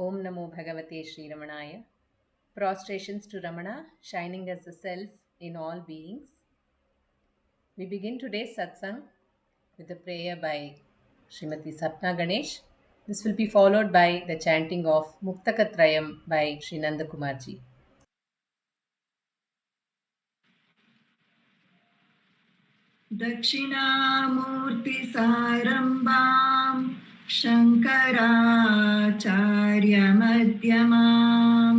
Om Namo Bhagavate Sri Ramanaya. Prostrations to Ramana, shining as the self in all beings. We begin today's satsang with a prayer by Srimati Sapna Ganesh. This will be followed by the chanting of Muktaka trayam by Sri Nandakumarji. Dakshinamurti Sarambam Shankaracharya Madhyamam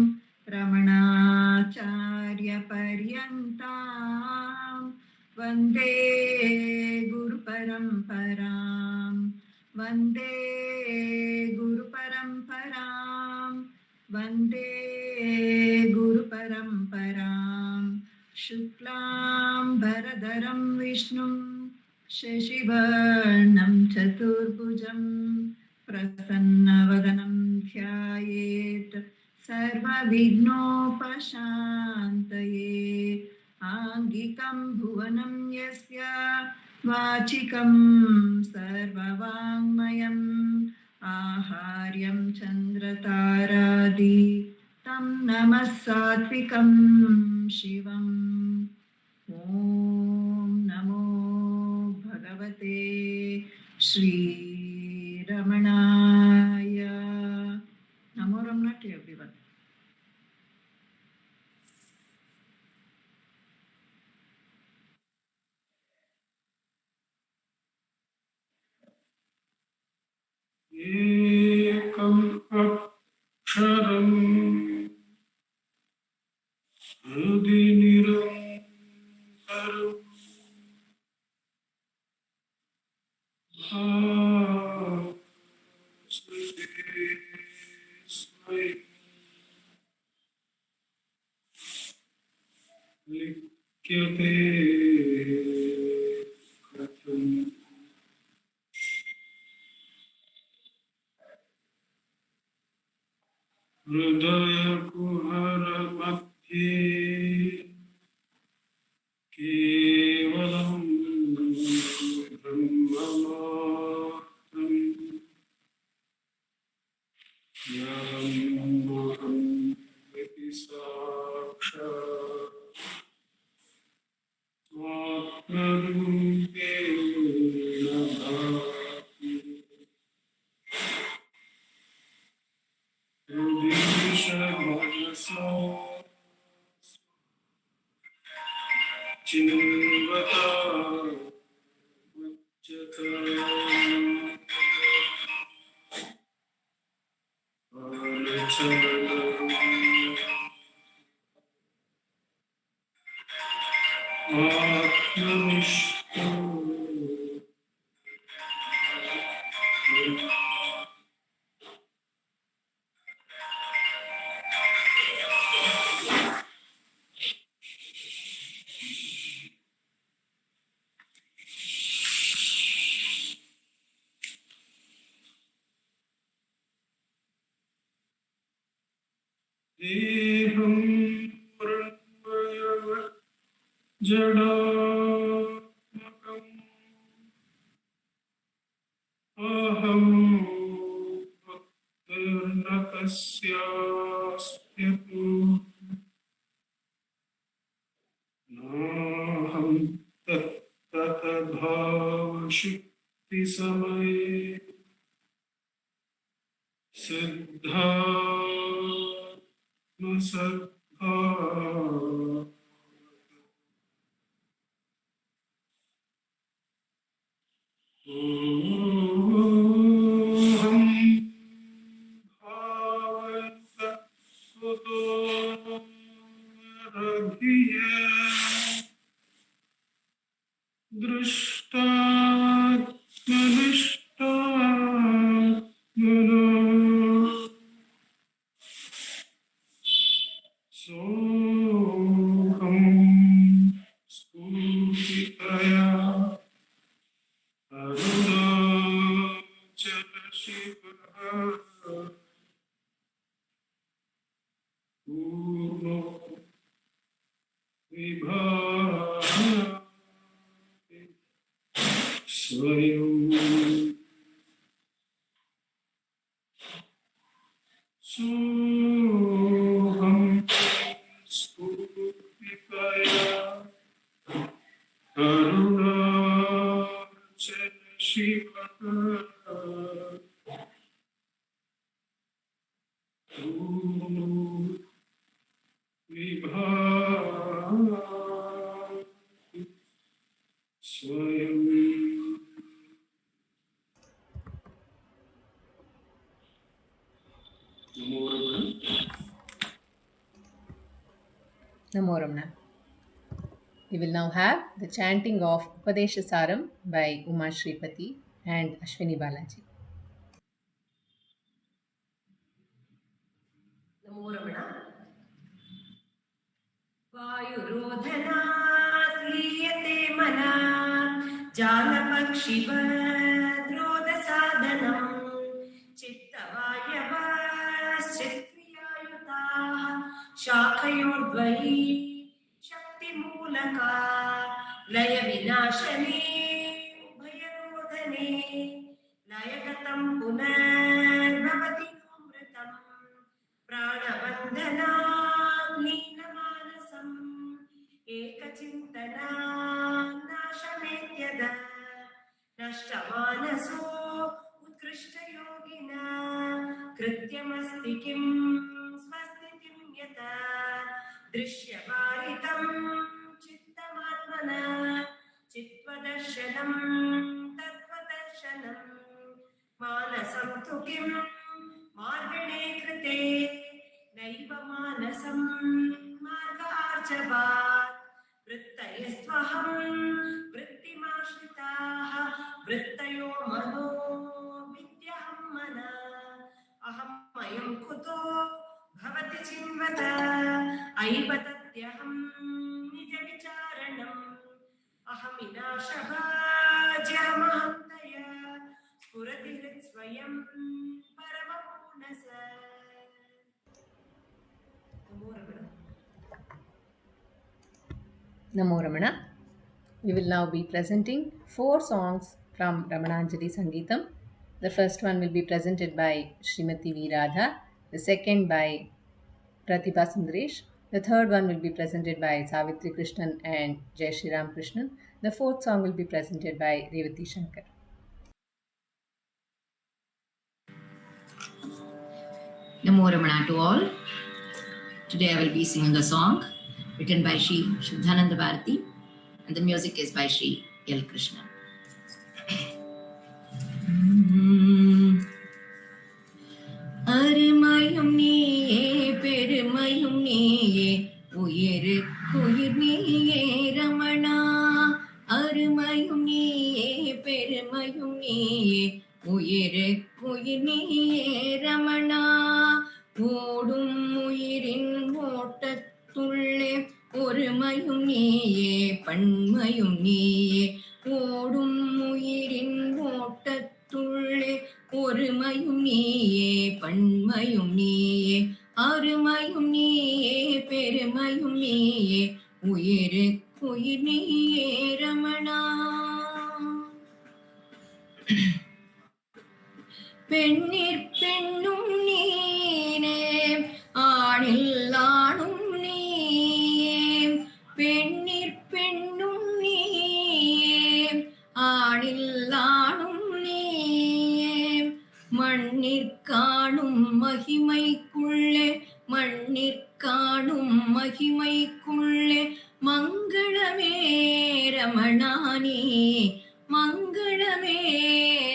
Ramanacharya Paryantam Vande Guru Paramparam Vande Guru Paramparam Vande Guru Paramparam Shuklam Bharadaram Vishnum Shashivarnam Chaturbhujam Prasannavadanam Dhyayet Sarva Vignopashantaye Angikam Bhuvanam Yasya Vachikam Sarvavangmayam Aharyam Chandrataradi Tam Namah Satvikam Shivam Om Namo Bhagavate Shri Ramanaya. Namo Ramana to everyone. Ekam Aksharam Adiniram Likyate Katham Hridaya Kuhara Madhye Kevalam Brahmamatam Yam Maham Viti Sakshat Atmarupena Bhakti Udisha Manasa Chinvata Vajjata Alachanam Atmanishto Deham Pranmaya Jadamakam Aham Bhaktirnakasyasthyapu Naham Tattadhavashukti Samaye Siddha Masaddha Om Bhavata Suto Radhiya Drishtatmanishta Mano Soham Spurtitaya Arunachala Shiva Purno Vibhati Swayam Soham Spurtikaya Karunachala Shiva Vibhavji Swayam. Namo Ramana. We will now have the chanting of Upadesa Saram by Uma and Ashwini Balaji. Namo Ramana. Vayurodhanat liyate manat jalapakshivadrodasadanam chittavayavas-chitviyayutah shakayordvayi shaktimulaka laya vinashane ubhayarodhane layagatam punarnavati namritam pranavandana लीनमानसम् एकचिन्तना नाशमेत्यदा नष्टमानसो उत्कृष्टयोगिना कृत्यमस्ति किं स्वस्तितिं यथा दृश्यवारितं चित्तमात्मना चित्वदर्शनं तत्त्वदर्शनं मानसं तु किं मार्गणे कृते नैव मानसं मार्गार्जवात् वृत्तयस्त्वहं वृत्तिमाश्रिताः वृत्तयो मनो विद्यहं मनः अहम् अयं कुतो भवति चिन्वत ऐव तद्यहं निजविचारणम् अहमिनाशभाज्यमहन्तया स्फुरति हृत्स्वयं परमपूर्णस. Namo Ramana. We will now be presenting 4 songs from Ramananjali Sangeetam. The first one will be presented by Srimati V. Radha, the second by Pratibha Sundaresh, the third one will be presented by Savitri Krishnan and Jaisriram Krishnan, the fourth song will be presented by Revathi Sankar. Namo Ramana to all. Today I will be singing a song written by Sri Shuddhananda Bharati and the music is by Sri L. Krishnan. அருமையும் நீயே பெருமையும் நீயே உயிருக்குயிர் நீயே ரமணா அருமையும் நீயே பெருமையும் நீயே உயிருக்குயிர் நீயே ரமணா ஓடும் உயிரின் ஓட்டத்துள்ளே ஒருமையும் நீயே பன்மையும் நீயே ஓடும் உயிரின் ஓட்டத்துள்ளே ஒருமையும் நீயே பன்மையும் நீயே அருமையும் நீயே பெருமையும் நீயே உயிருக்குயிர் நீயே ரமணா பெண்ணிற் பெண்ணும் நீனே ஆணில் ஆணும் நீயே பெண்ணிற் பெண்ணும் நீயே ஆணில் ஆணும் நீயே மண்ணிற் காணும் மகிமைக்குள்ளே மண்ணிற் காணும் மகிமைக்குள்ளே மங்களமே ரமணானி மங்களமே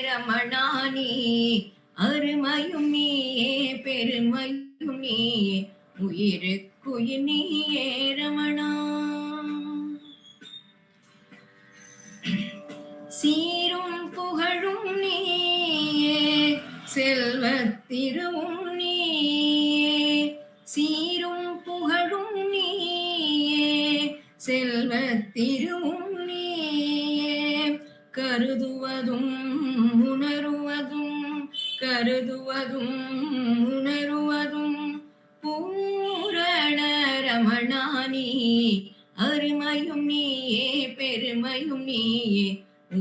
ரமணானி அருமையும் நீயே பெருமையும் நீயே உயிருக்குயிர் நீயே ரமணா சீரும் புகழும் நீயே செல்வத்திருவும் நீயே சீரும் புகழும் நீயே செல்வத்திருவும் நீயே கருதுவதும் உணருவதும் கருதுவதும் உணருவதும் பூரண ரமணானி அருமையும் நீயே பெருமையும் நீயே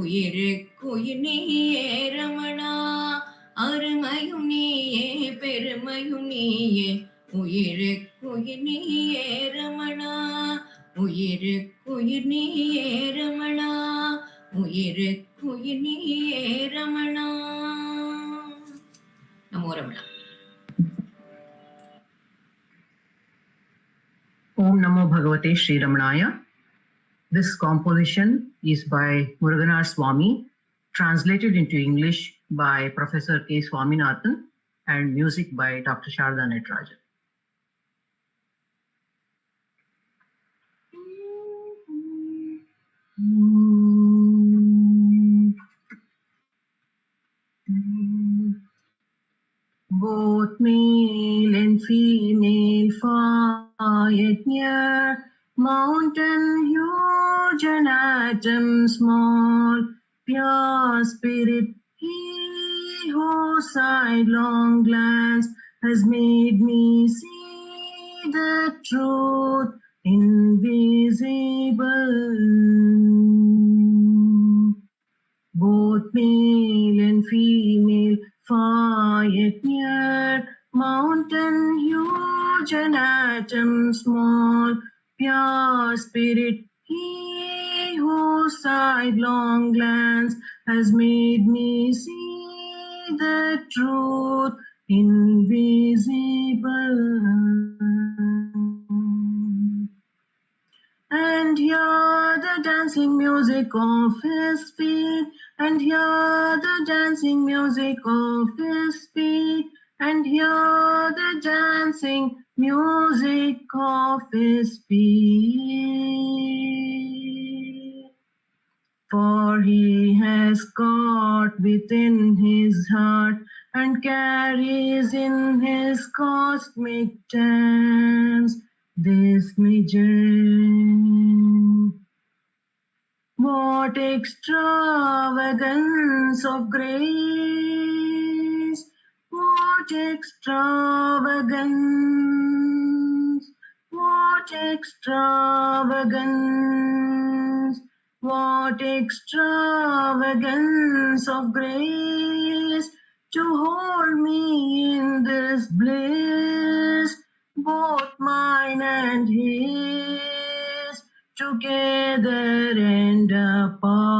உயிருக்குயிர் நீயே ரமணா அருமையும் நீயே பெருமை உயிர்மையும் நீயே உயிருக்குயிர் நீயே ரமணா உயிருக்குயிர் நீயே ரமணா உயிருக்குயிர் நீயே ரமணா. நமோ Ramana. Om Namo Bhagavate Sri Ramanaya. This composition is by Muruganar-Swamy, translated into English by Professor K. Swaminathan, and music by Dr. Sarada Netrajan. Both male and female far yet near, mountain huge and atom small, pure spirit he whose sidelong glance has made me see the truth invisible. Both male and female far yet near, mountain huge and atom small, pure spirit he whose sidelong glance has made me see the truth invisible. And hear the dancing music of his feet, and hear the dancing music of his feet, and hear the dancing music of his feet. For he has got within his heart and carries in his cosmic dance this gem. What extravagance of grace! What extravagance! What extravagance! What extravagance of grace to hold me in this bliss, both mine and his, together and apart.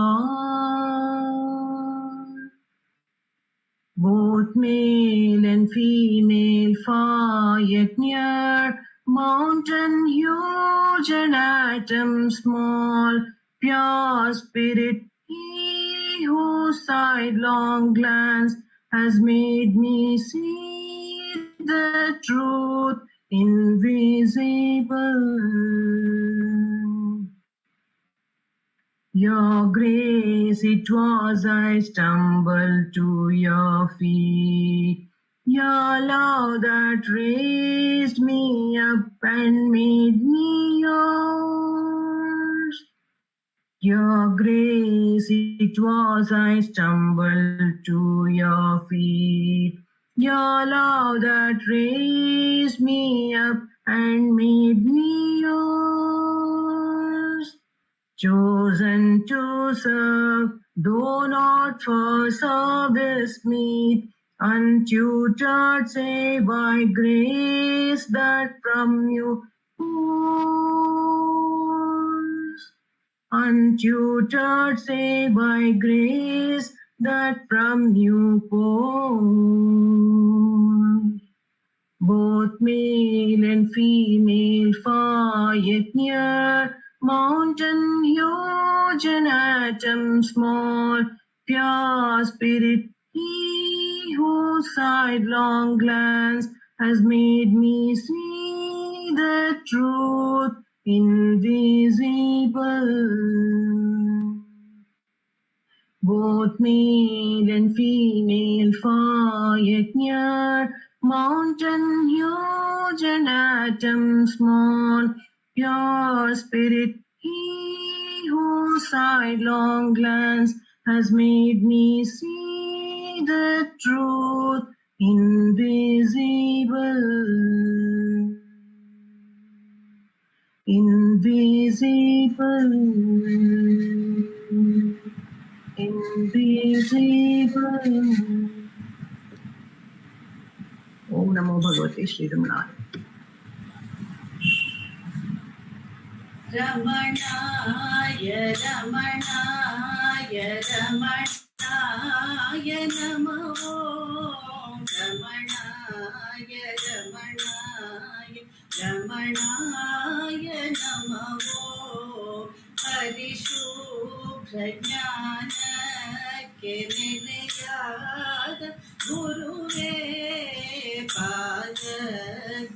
Both male and female far yet near, mountain huge and atom small, pure spirit he whose sidelong glance has made me see the truth invisible. Your grace it was I stumbled to your feet, your love that raised me up and made me yours. Your grace it was I stumbled to your feet, your love that raised me up and made me yours. Chosen to serve, though not for service meet, untutored save by grace that from you pours. Untutored save by grace that from you pours. Both male and female far yet near, mountain huge and atom small, pure spirit he whose sidelong glance has made me see the truth invisible. Both male and female far yet near, mountain huge and atom small, pure spirit he whose sidelong glance has made me see the truth invisible. Invisible. Invisible. Om Namo Bhagavate Sri Ramanaya. Ramanaya, Ramanaya, Ramanaya Namo. Ramanaya, Ramanaya, Ramanaya Namo. Parishubhra Jnana ke nilayada Guruve Pada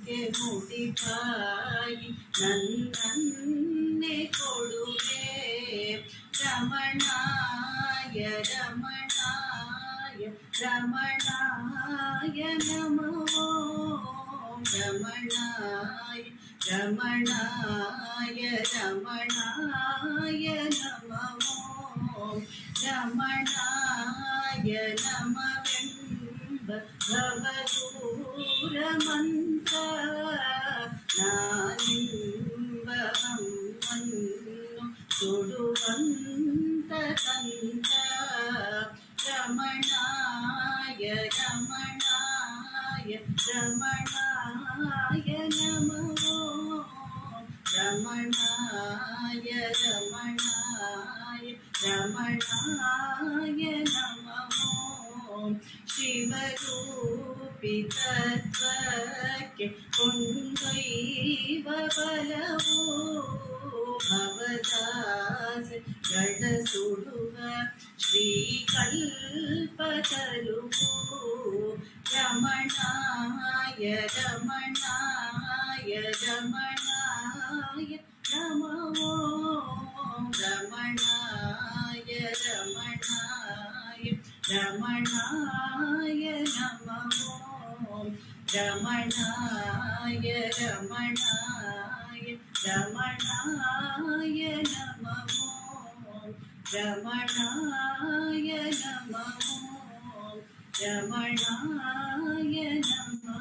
ke mudibhai Nandanne koduve Ramanaya, Ramanaya, Ramanaya Namo. Ramanaya, Ramanaya, Ramanaya Namo. Ramanaya Namavemba Bhavadura Mantra Nanimba Hammannu Suduvanta Tanta. Ramanaya, Ramanaya, Ramanaya Namo. Ramanaya, Ramanaya, Ramanaya Namo. Shivarupi Tattva ke Kundaiva Vallabh Bhavadas Gada Suduva Shri Kalpataruvu. Ramanaya, Ramanaya, Ramanaya Namo. Ramanaya, Ramanaya, Ramanaya Namo. Ramanaya, Ramanaya, Ramanaya Namo. Ramanaya Namo. Ramanaya Namo.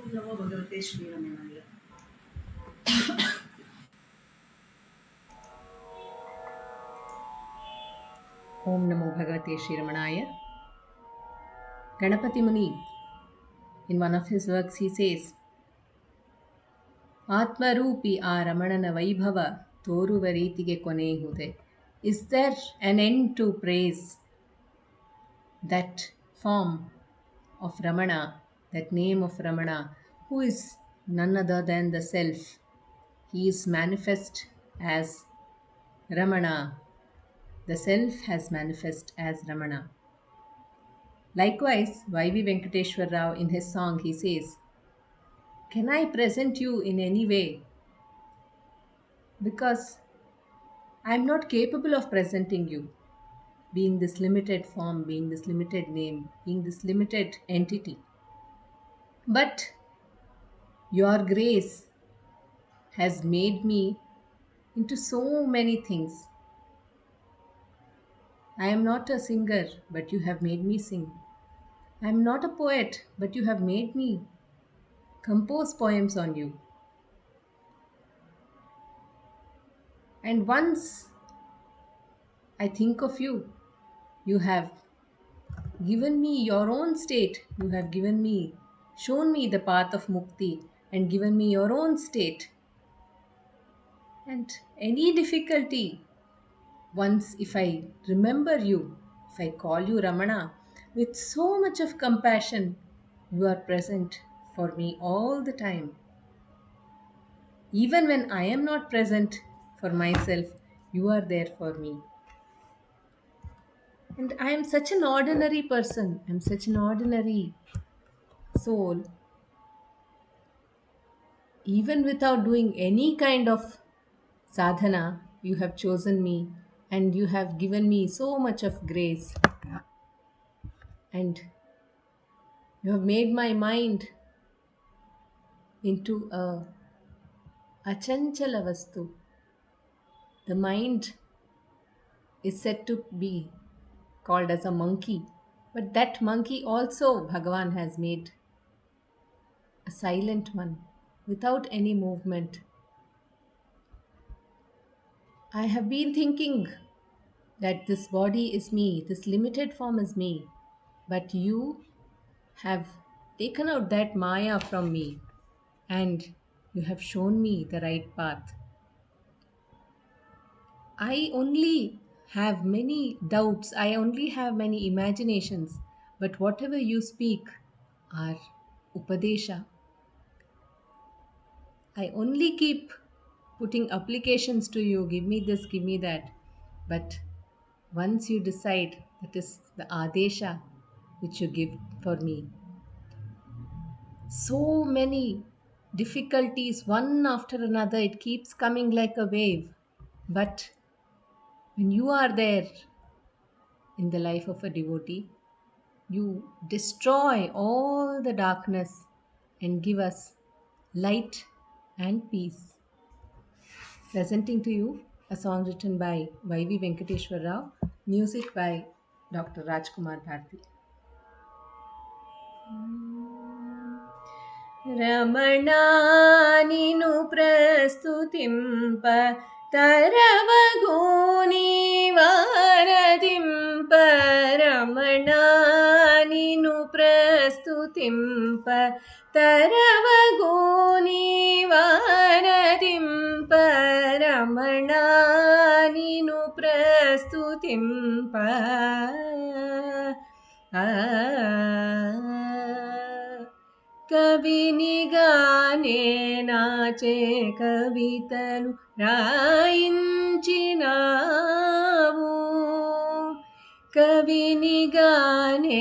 Om Namo Bhagavate Sri Ramanaya. Om Namo Bhagavate Sri Ramanaya. Ganapati Muni, in one of his works, he says, Atmarupi a Ramanana Vaibhava Toruva Reetige Konehude. Is there an end to praise that form of Ramana, that name of Ramana, who is none other than the Self? He is manifest as Ramana. The Self has manifest as Ramana. Likewise, Y.V. Venkateshwar Rao, in his song, he says, can I present you in any way? Because I am not capable of presenting you, being this limited form, being this limited name, being this limited entity. But your grace has made me into so many things. I am not a singer, but you have made me sing. I am not a poet, but you have made me compose poems on you. And once I think of you, you have given me your own state. You have shown me the path of mukti and given me your own state. And any difficulty, once if I remember you, if I call you Ramana, with so much of compassion, you are present for me all the time. Even when I am not present for myself, you are there for me. And I am such an ordinary person. I am such an ordinary soul. Even without doing any kind of sadhana, you have chosen me and you have given me so much of grace. And you have made my mind into a achanchala vastu. The mind is said to be called as a monkey, but that monkey also Bhagavan has made a silent one, without any movement. I have been thinking that this body is me, this limited form is me, But you have taken out that Maya from me and you have shown me the right path. I only have many doubts, I only have many imaginations, but whatever you speak are Upadesha. I only keep putting applications to you, give me this, give me that. But once you decide, that is the Adesha which you give for me. So many difficulties, one after another, it keeps coming like a wave. But when you are there in the life of a devotee, you destroy all the darkness and give us light and peace. Presenting to you a song written by Y.V. Venkateshwar Rao, music by Dr. Rajkumar Bharti. Ramana ninu prastutimpa taravaguni varadimpa Ramana ninu prastutimpa taravaguni varadimpa Ramana ninu prastutimpa కవినిగానే నాచే కవితలు రాయించినావు కవినిగానే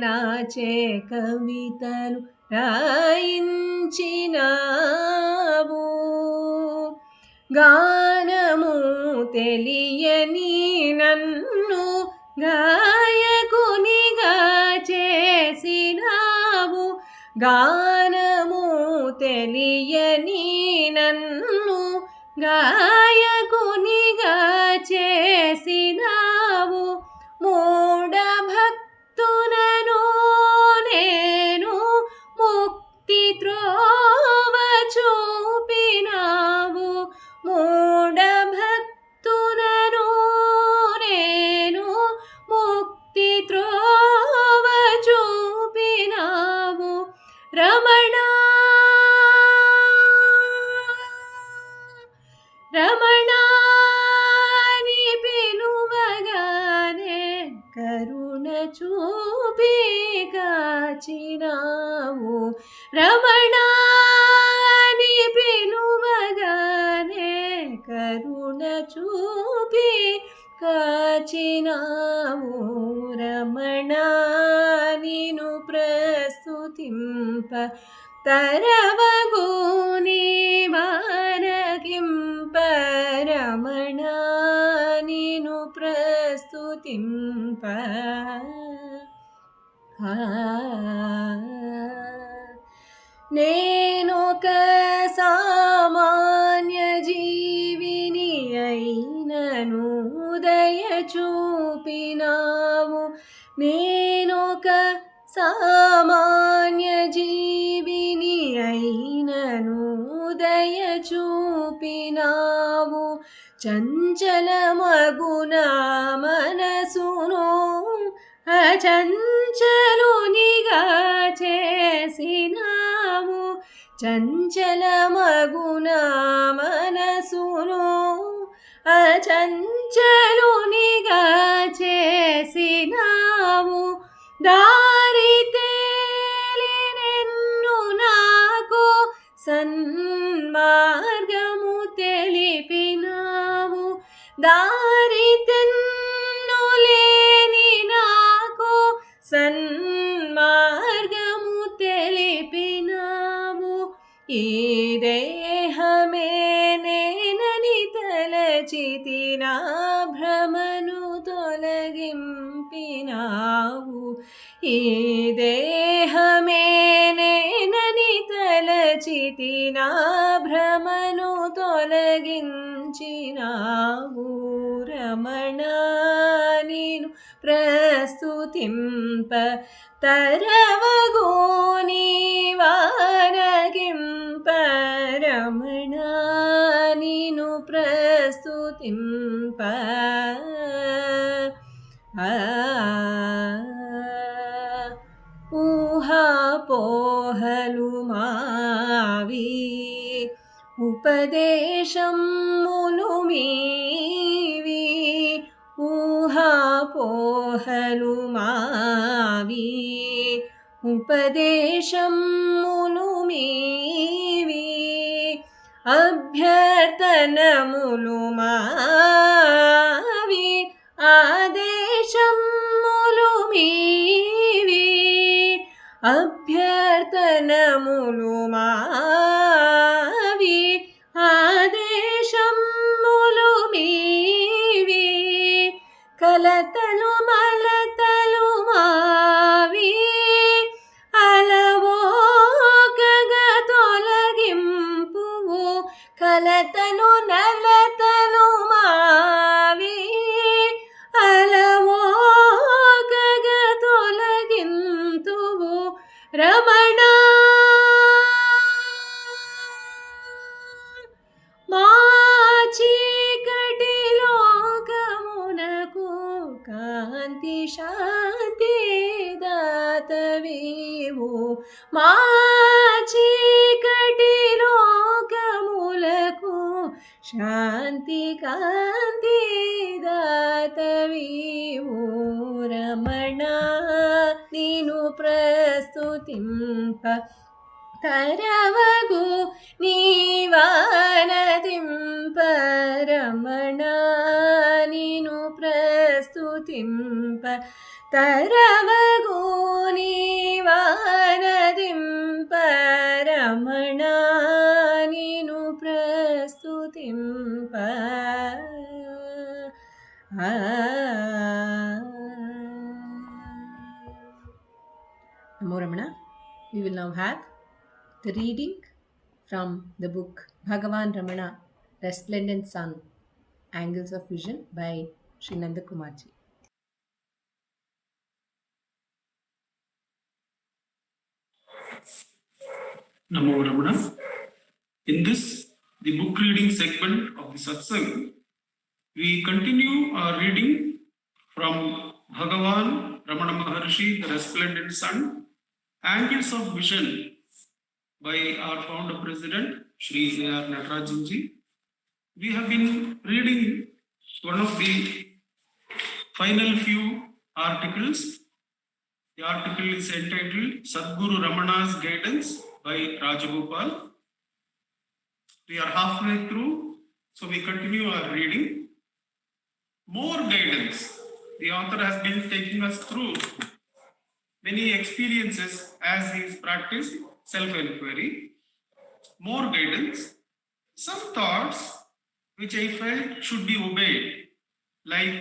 నాచే కవితలు రాయించినావు గానము తెలియని నన్ను గాయకునిగా చేసినావు గానము తెలియని నన్ను గాయకునిగా చేసినావు మూఢ భక్తులను నేను ముక్తి త్రోవ చూపినావు మూఢ భక్తులను నేను ముక్తి త్రోవ చూపినావు రమణ రమణాని పిలువగానే కరుణ చూపి కాచినావు రమణాని పిలువగానే కరుణ చూపి కాచినావు రమణ నిను ప్రస్తుతింప తరవగూని వారగింప రమణ నిను ప్రస్తుతింప నేనొక సామాన్య జీవిని అయినను దయ చూపినావు నేనొక సామాన్య జీవిని అయినను దయ చూపినావు చంచలమగున మనసును అచంచలునిగా చేసినావు చంచలమగున మనసును అచంచలునిగా చేసినావు దారి తేలినెన్ను నాకు సన్మార్గము తెలిపినావు దారి తెన్ను లేని నాకు సన్మార్గము తెలిపినావు ఈ దేహమే నేనని తలచితి నా భ్రమను తొలగింపినావు ఈ దేహమే నేనని తలచితి నా భ్రమను తొలగించినావు రమణ నిను ప్రస్తుతింప తరవగూని వారగింప రమణ నిను ప్రస్తుతింప ఊహాపోహలు మావి ఉపదేశములు మీవి ఊహాపోహలు మావి ఉపదేశములు మీవి అభ్యర్థనములు మావి ఆదేశములు మీవి అభ్యర్థనములు మావి ఆదేశములు మీవి కలతలు మలతలు మావి అలవోకగ తొలగింపువు కలతలు నలతలు మావి అలవోకగ తొలగింతువు రమణ మా చీకటి లోకమునకు కాంతి శాంతి దాతవీవు మా చీకటి లోకములకు శాంతి కాంతి దాతవీవు రమణ నీను ప్రస్తుతింప తరవగు నీవానదింప రమణ నీను ప్రస్తుతింప తరవగు నీవానదింప రమణ నీను ప్రస్తుతింప Namo Ramana. We will now have the reading from the book Bhagavan Ramana, Resplendent Sun, Angles of Vision by Sri Nandakumarji. Namo Ramana. In this, the book reading segment of the Satsang, we continue our reading from Bhagavan Ramana Maharshi, the Resplendent Sun, Angles of Vision by our founder president, Shri A.R. Natarajanji. We have been reading one of the final few articles. The article is entitled Sadguru Ramana's Guidance by Rajagopal. We are halfway through, so we continue our reading. More guidance. The author has been taking us through many experiences as he has practiced self-enquiry. More guidance. Some thoughts which I felt should be obeyed, like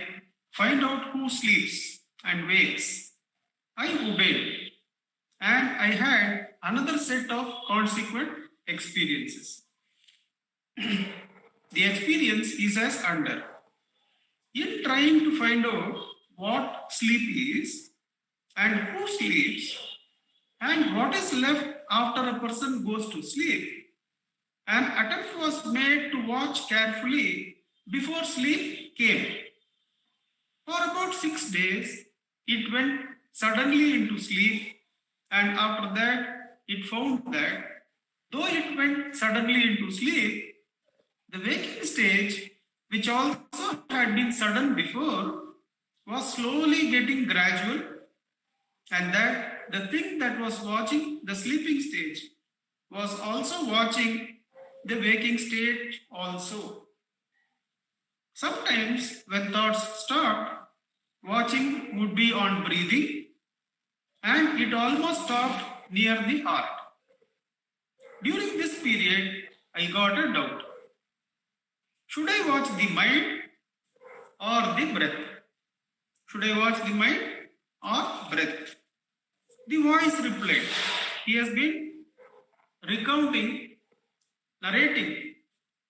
find out who sleeps and wakes. I obeyed, and I had another set of consequent experiences. The experience is as under. In trying to find out what sleep is and who sleeps and what is left after a person goes to sleep, an attempt was made to watch carefully before sleep came. For about 6 days, it went suddenly into sleep, and after that, it found that though it went suddenly into sleep, the waking stage, which also had been sudden before, was slowly getting gradual, and that the thing that was watching the sleeping stage was also watching the waking stage also. Sometimes when thoughts stopped, watching would be on breathing, and it almost stopped near the heart. During this period, I got a doubt. Should I watch the mind or the breath? Should I watch the mind or breath? The voice replied. He has been narrating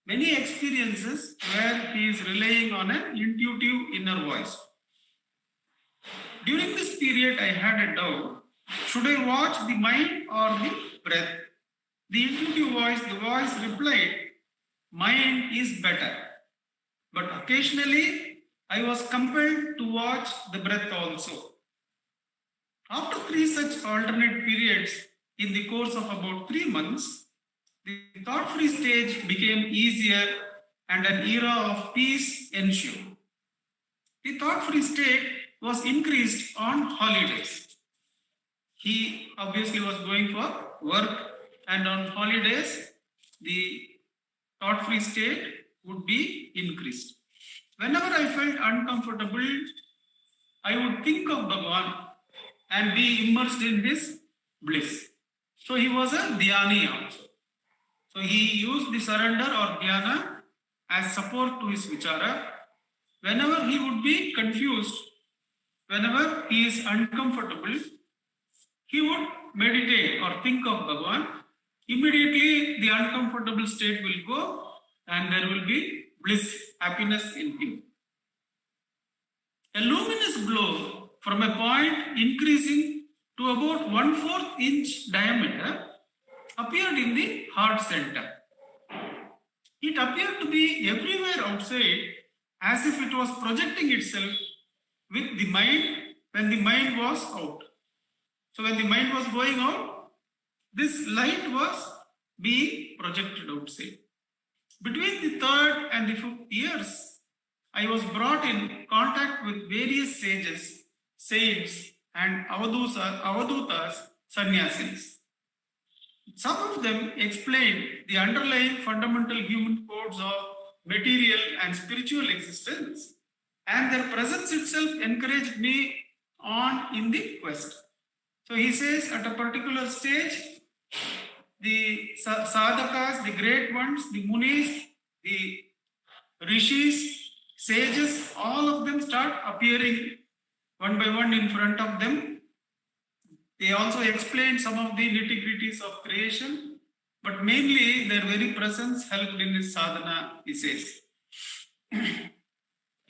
many experiences where he is relying on an intuitive inner voice. During this period, I had a doubt. Should I watch the mind or the breath? The intuitive voice, the voice replied, mind is better. But occasionally, I was compelled to watch the breath also. After 3 such alternate periods in the course of about 3 months, the thought-free stage became easier and an era of peace ensued. The thought-free state was increased on holidays. He obviously was going for work, and on holidays, the thought-free state would be increased. Whenever I felt uncomfortable, I would think of Bhagavan and be immersed in his bliss. So he was a dhyani also. So he used the surrender or dhyana as support to his vichara. Whenever he would be confused, whenever he is uncomfortable, he would meditate or think of Bhagavan. Immediately the uncomfortable state will go and there will be bliss, happiness in him. A luminous glow from a point increasing to about 1/4 inch diameter appeared in the heart center. It appeared to be everywhere outside, as if it was projecting itself with the mind when the mind was out. So when the mind was going out, this light was being projected outside. Between the 3rd and the 5th years, I was brought in contact with various sages, saints, and avadutas, sannyasis. Some of them explained the underlying fundamental human codes of material and spiritual existence, and their presence itself encouraged me on in the quest. So he says at a particular stage, the sadhakas, the great ones, the munis, the rishis, sages, all of them start appearing one by one in front of them. They also explain some of the nitty-gritties of creation, but mainly their very presence helped in this sadhana, he says.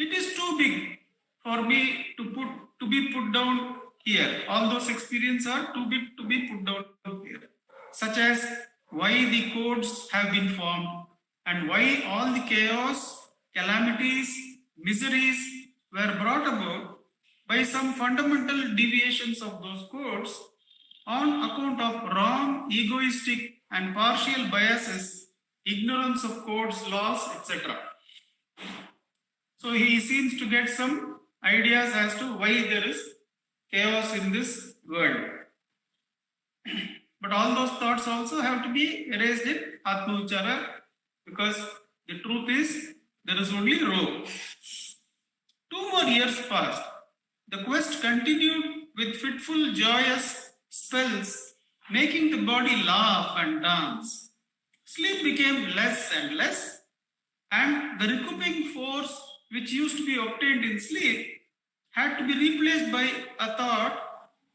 It is too big for me to be put down here. All those experiences are too big to be put down here, such as why the codes have been formed and why all the chaos, calamities, miseries were brought about by some fundamental deviations of those codes on account of wrong, egoistic and partial biases, ignorance of codes, laws, etc. So he seems to get some ideas as to why there is chaos in this world. But all those thoughts also have to be erased in Atma Uchara, because the truth is there is only Ro. 2 more years passed. The quest continued with fitful, joyous spells, making the body laugh and dance. Sleep became less and less, and the recouping force which used to be obtained in sleep had to be replaced by a thought,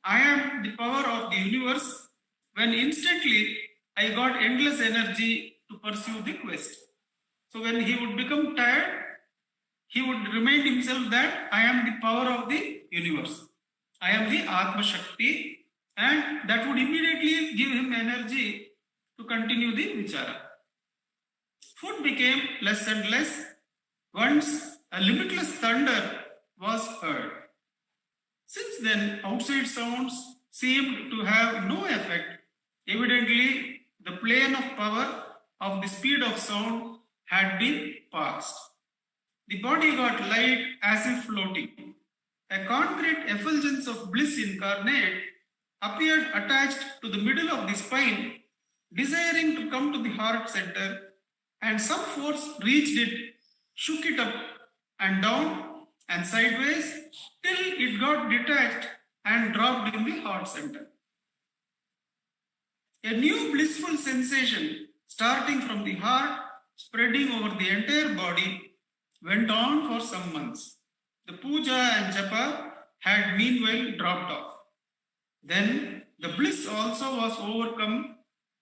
I am the power of the universe, when instantly I got endless energy to pursue the quest. So when he would become tired, he would remind himself that I am the power of the universe. I am the Atma Shakti, and that would immediately give him energy to continue the vichara. Food became less and less. Once a limitless thunder was heard. Since then, outside sounds seemed to have no effect. Evidently, the plane of power of the speed of sound had been passed. The body got light as if floating. A concrete effulgence of bliss incarnate appeared attached to the middle of the spine, desiring to come to the heart center, and some force reached it, shook it up and down and sideways till it got detached and dropped in the heart center. A new blissful sensation starting from the heart, spreading over the entire body, went on for some months. The puja and japa had meanwhile dropped off. Then the bliss also was overcome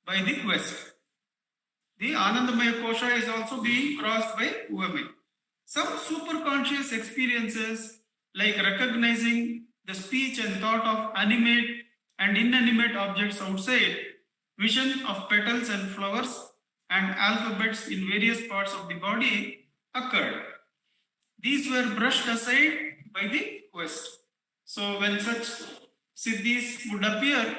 by the quest. The Anandamaya Kosha is also being crossed by Uma. Some superconscious experiences, like recognizing the speech and thought of animate and inanimate objects outside, vision of petals and flowers, and alphabets in various parts of the body occurred. These were brushed aside by the quest. So when such siddhis would appear,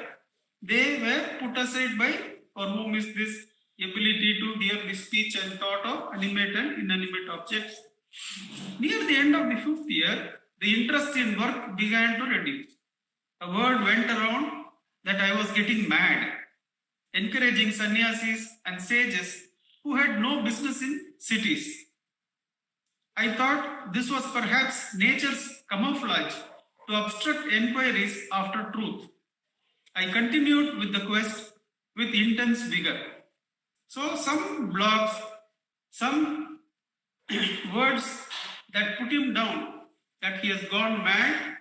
they were put aside by for whom is this ability to hear the speech and thought of animate and inanimate objects. Near the end of the 5th year, the interest in work began to reduce. A word went around that I was getting mad, encouraging sannyasis and sages who had no business in cities. I thought this was perhaps nature's camouflage to obstruct enquiries after truth. I continued with the quest with intense vigor. So some blogs, some words that put him down, that he has gone mad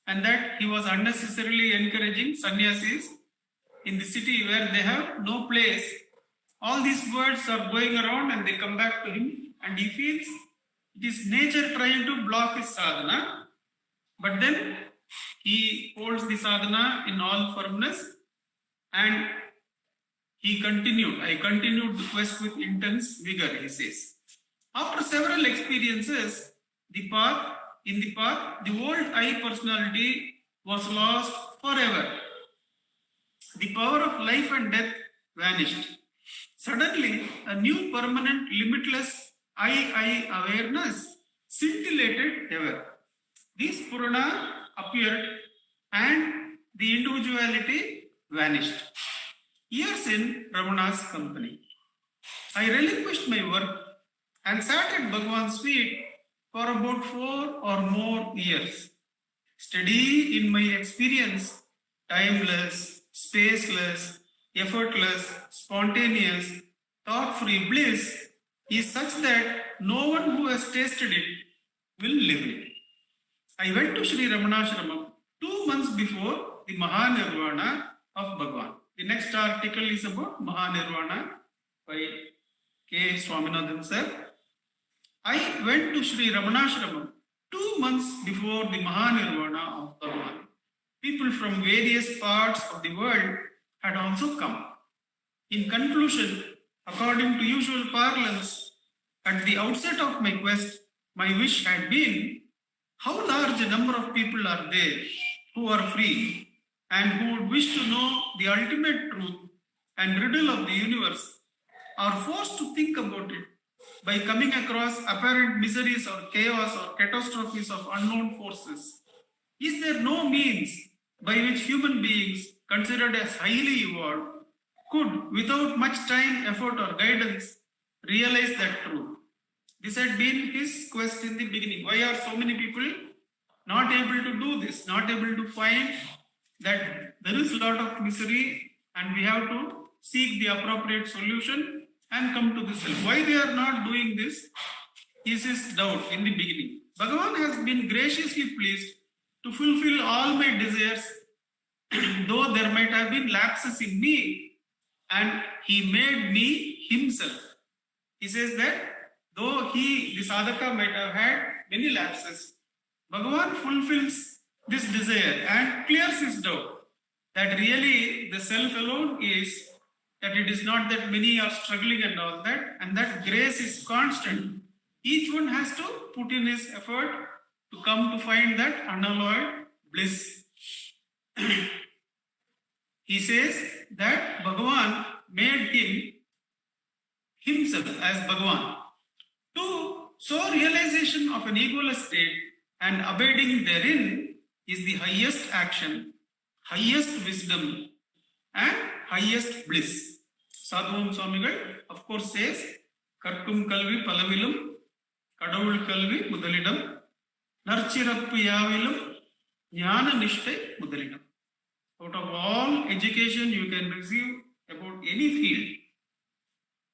and that he was unnecessarily encouraging sannyasis in the city where they have no place. All these words are going around and they come back to him and he feels it is nature trying to block his sadhana. But then he holds the sadhana in all firmness and he continued. I continued the quest with intense vigor, he says. After several experiences, in the path, the old I personality was lost forever. The power of life and death vanished. Suddenly, a new permanent, limitless I awareness scintillated ever. This Purana appeared and the individuality vanished. Years in Ramana's company. I relinquished my work and sat at Bhagwan's feet for about 4 or more years. Steady in my experience, timeless, spaceless, effortless, spontaneous, thought-free bliss is such that no one who has tasted it will live it. I went to Sri Ramanashramam 2 months before the Mahanirvana of Bhagwan. The next article is about Mahanirvana by K. Swaminathan sir. I went to Sri Ramanashramam 2 months before the Mahanirvana of Bhagwan. People from various parts of the world had also come. In conclusion, according to usual parlance, at the outset of my quest, my wish had been, how large a number of people are there who are free and who would wish to know the ultimate truth and riddle of the universe, are forced to think about it by coming across apparent miseries or chaos or catastrophes of unknown forces. Is there no means by which human beings, considered as highly evolved, could, without much time, effort, or guidance, realize that truth? This had been his quest in the beginning. Why are so many people not able to do this, not able to find that there is a lot of misery and we have to seek the appropriate solution and come to the self? Why they are not doing this is his doubt in the beginning. Bhagavan has been graciously pleased to fulfill all my desires, though there might have been lapses in me, and he made me himself. He says that though the sadhaka might have had many lapses, Bhagavan fulfills this desire and clears his doubt that really the self alone is, that it is not that many are struggling and all that, and that grace is constant. Each one has to put in his effort to come to find that unalloyed bliss. He says that Bhagavan made him himself as Bhagavan. So realization of an egoless state and abiding therein is the highest action, highest wisdom and highest bliss. Sadhuvam Swamigal of course says, Karkum Kalvi Palavilum, Kadavul Kalvi Mudalidam, Narchirappu Yavilum, Jnana Nishtai Mudalidam. Out of all education you can receive about any field,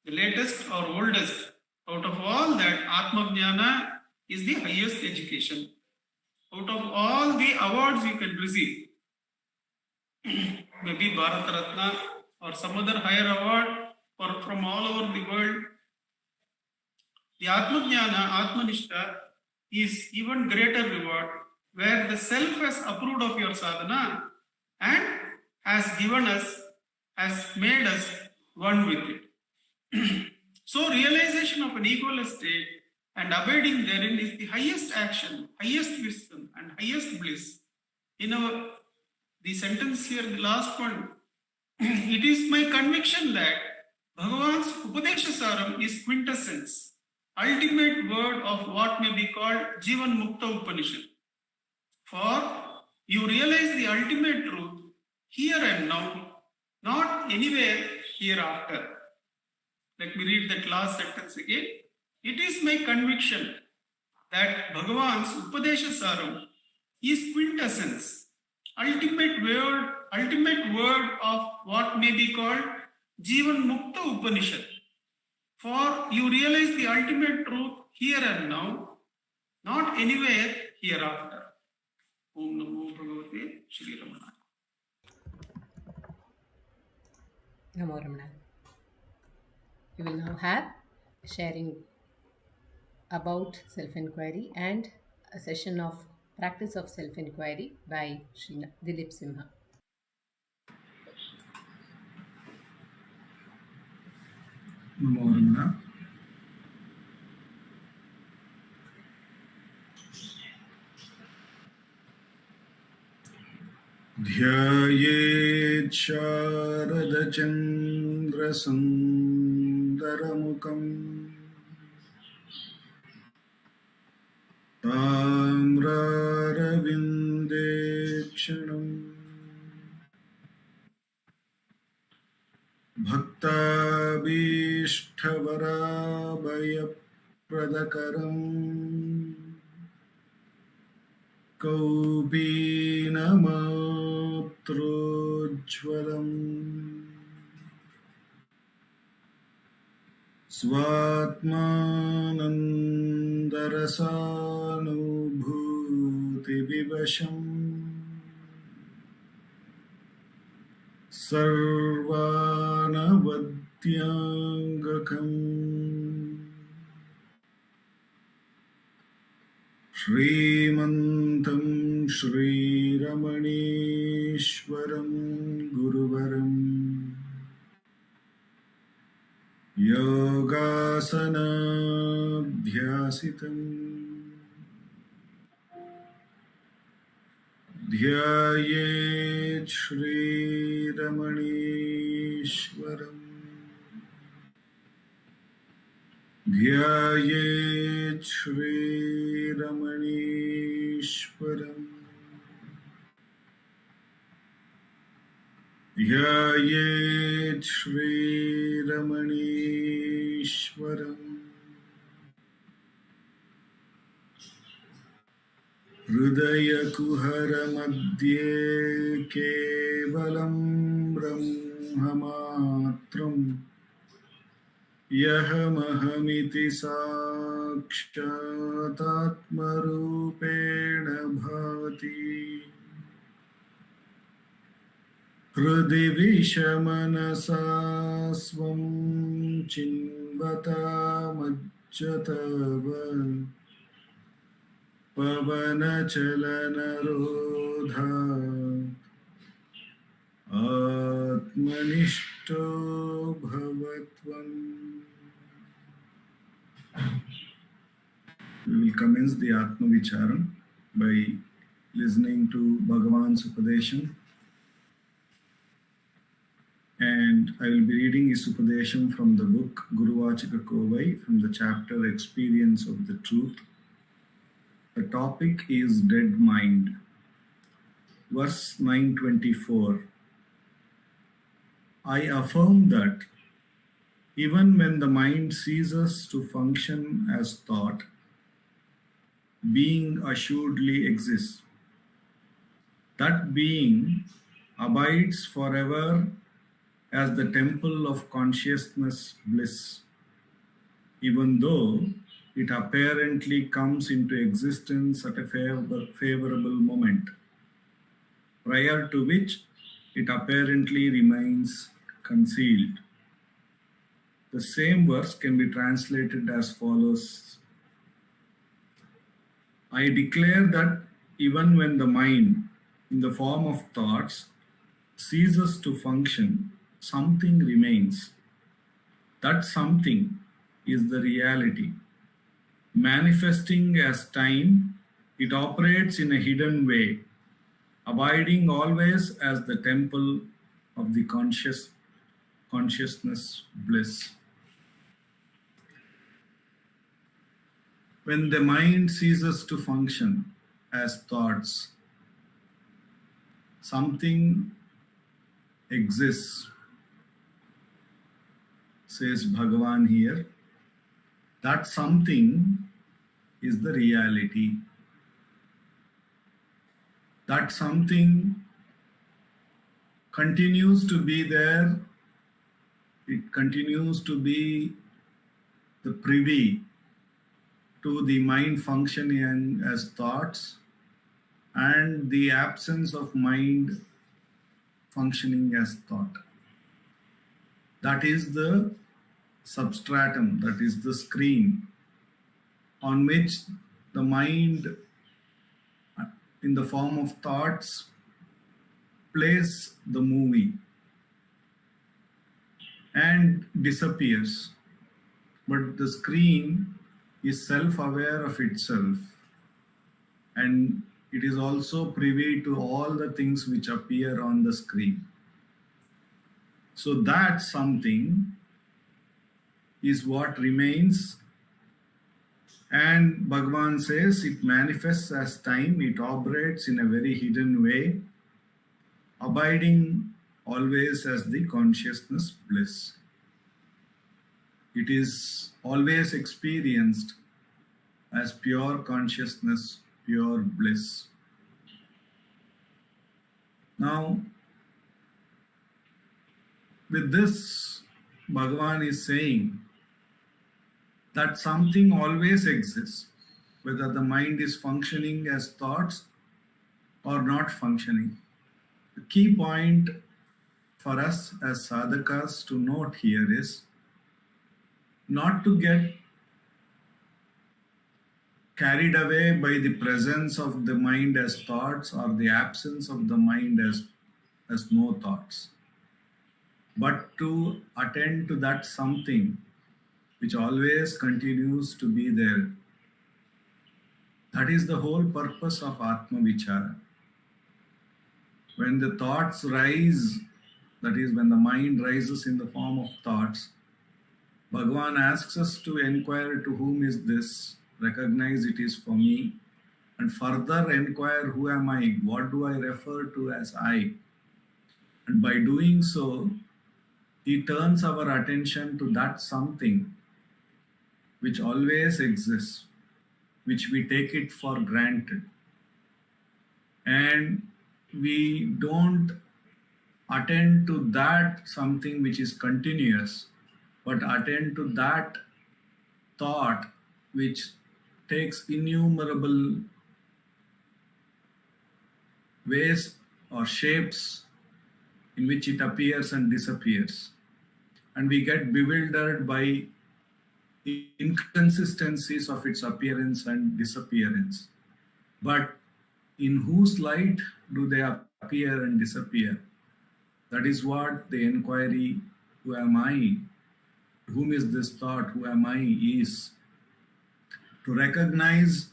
the latest or oldest, out of all that, Atma Jnana is the highest education. Out of all the awards you can receive, maybe Bharat Ratna or some other higher award or from all over the world, the Atma Jnana, Atmanishta is even greater reward, where the self has approved of your sadhana and has given us, has made us one with it. So realization of an egoless state and abiding therein is the highest action, highest wisdom and highest bliss. The the sentence here, the last one, it is my conviction that Bhagavan's Upadesa Saram is quintessence, ultimate word of what may be called Jivan Mukta Upanishad. For you realize the ultimate truth here and now, not anywhere hereafter. Let me read that last sentence again. It is my conviction that Bhagavan's Upadesa Saram is quintessence, ultimate word of what may be called Jivan Mukta Upanishad. For you realize the ultimate truth here and now, not anywhere hereafter. Om Namo Bhagavate Shri Ramana. Namo Ramana. We will now have sharing about self-enquiry and a session of practice of self-enquiry by Shri Dileep Simha. Namo Ramana. ध्यायेत् शारदचन्द्रसुन्दरमुखम् ताम्रारविन्देक्षणम् भक्ताभीष्टवराभयप्रदकरम् कौपीनमात्रोज्ज्वलम् स्वात्मानन्दरसानुभूतिविवशम् सर्वानवद्याङ्गकम् श्रीमन्तं श्रीरमणीश्वरं गुरुवरं योगासनाभ्यासितं ध्यायेत् श्रीरमणीश्वरम् ध्यायेत् श्रीरमणीश्वरम् ध्यायेत् श्रीरमणीश्वरम् हृदयकुहरमध्ये केवलं ब्रह्ममात्रम् यहमहमिति साक्षादात्मरूपेण भाति हृदि विषमनसा स्वं चिन्वतामज्जतव पवनचलनरोधा आत्मनिष्ठो भवत्वम्. We will commence the Atma Vicharam by listening to Bhagavan's Upadesham. And I will be reading his Upadesham from the book Guruvachika Kovai from the chapter Experience of the Truth. The topic is Dead Mind. Verse 924. I affirm that even when the mind ceases to function as thought, being assuredly exists. That being abides forever as the temple of consciousness bliss, even though it apparently comes into existence at a favorable moment, prior to which it apparently remains concealed. The same verse can be translated as follows. I declare that even when the mind, in the form of thoughts, ceases to function, something remains. That something is the reality. Manifesting as time, it operates in a hidden way, abiding always as the temple of the consciousness bliss. When the mind ceases to function as thoughts, something exists, says Bhagavan here. That something is the reality. That something continues to be there. It continues to be the privy to the mind functioning as thoughts and the absence of mind functioning as thought. That is the substratum, that is the screen on which the mind in the form of thoughts plays the movie and disappears. But the screen is self-aware of itself, and it is also privy to all the things which appear on the screen. So that something is what remains, and Bhagavan says it manifests as time, it operates in a very hidden way, abiding always as the consciousness bliss. It is always experienced as pure consciousness, pure bliss. Now, with this, Bhagavan is saying that something always exists, whether the mind is functioning as thoughts or not functioning. The key point for us as sadhakas to note here is not to get carried away by the presence of the mind as thoughts or the absence of the mind as no thoughts, but to attend to that something which always continues to be there. That is the whole purpose of Atma Vichara. When the thoughts rise, that is, when the mind rises in the form of thoughts, Bhagavan asks us to inquire to whom is this, recognize it is for me, and further inquire who am I, what do I refer to as I. And by doing so, he turns our attention to that something which always exists, which we take it for granted. And we don't attend to that something which is continuous, but attend to that thought which takes innumerable ways or shapes in which it appears and disappears. And we get bewildered by the inconsistencies of its appearance and disappearance. But in whose light do they appear and disappear? That is what the inquiry, who am I? Whom is this thought? Who am I? Is to recognize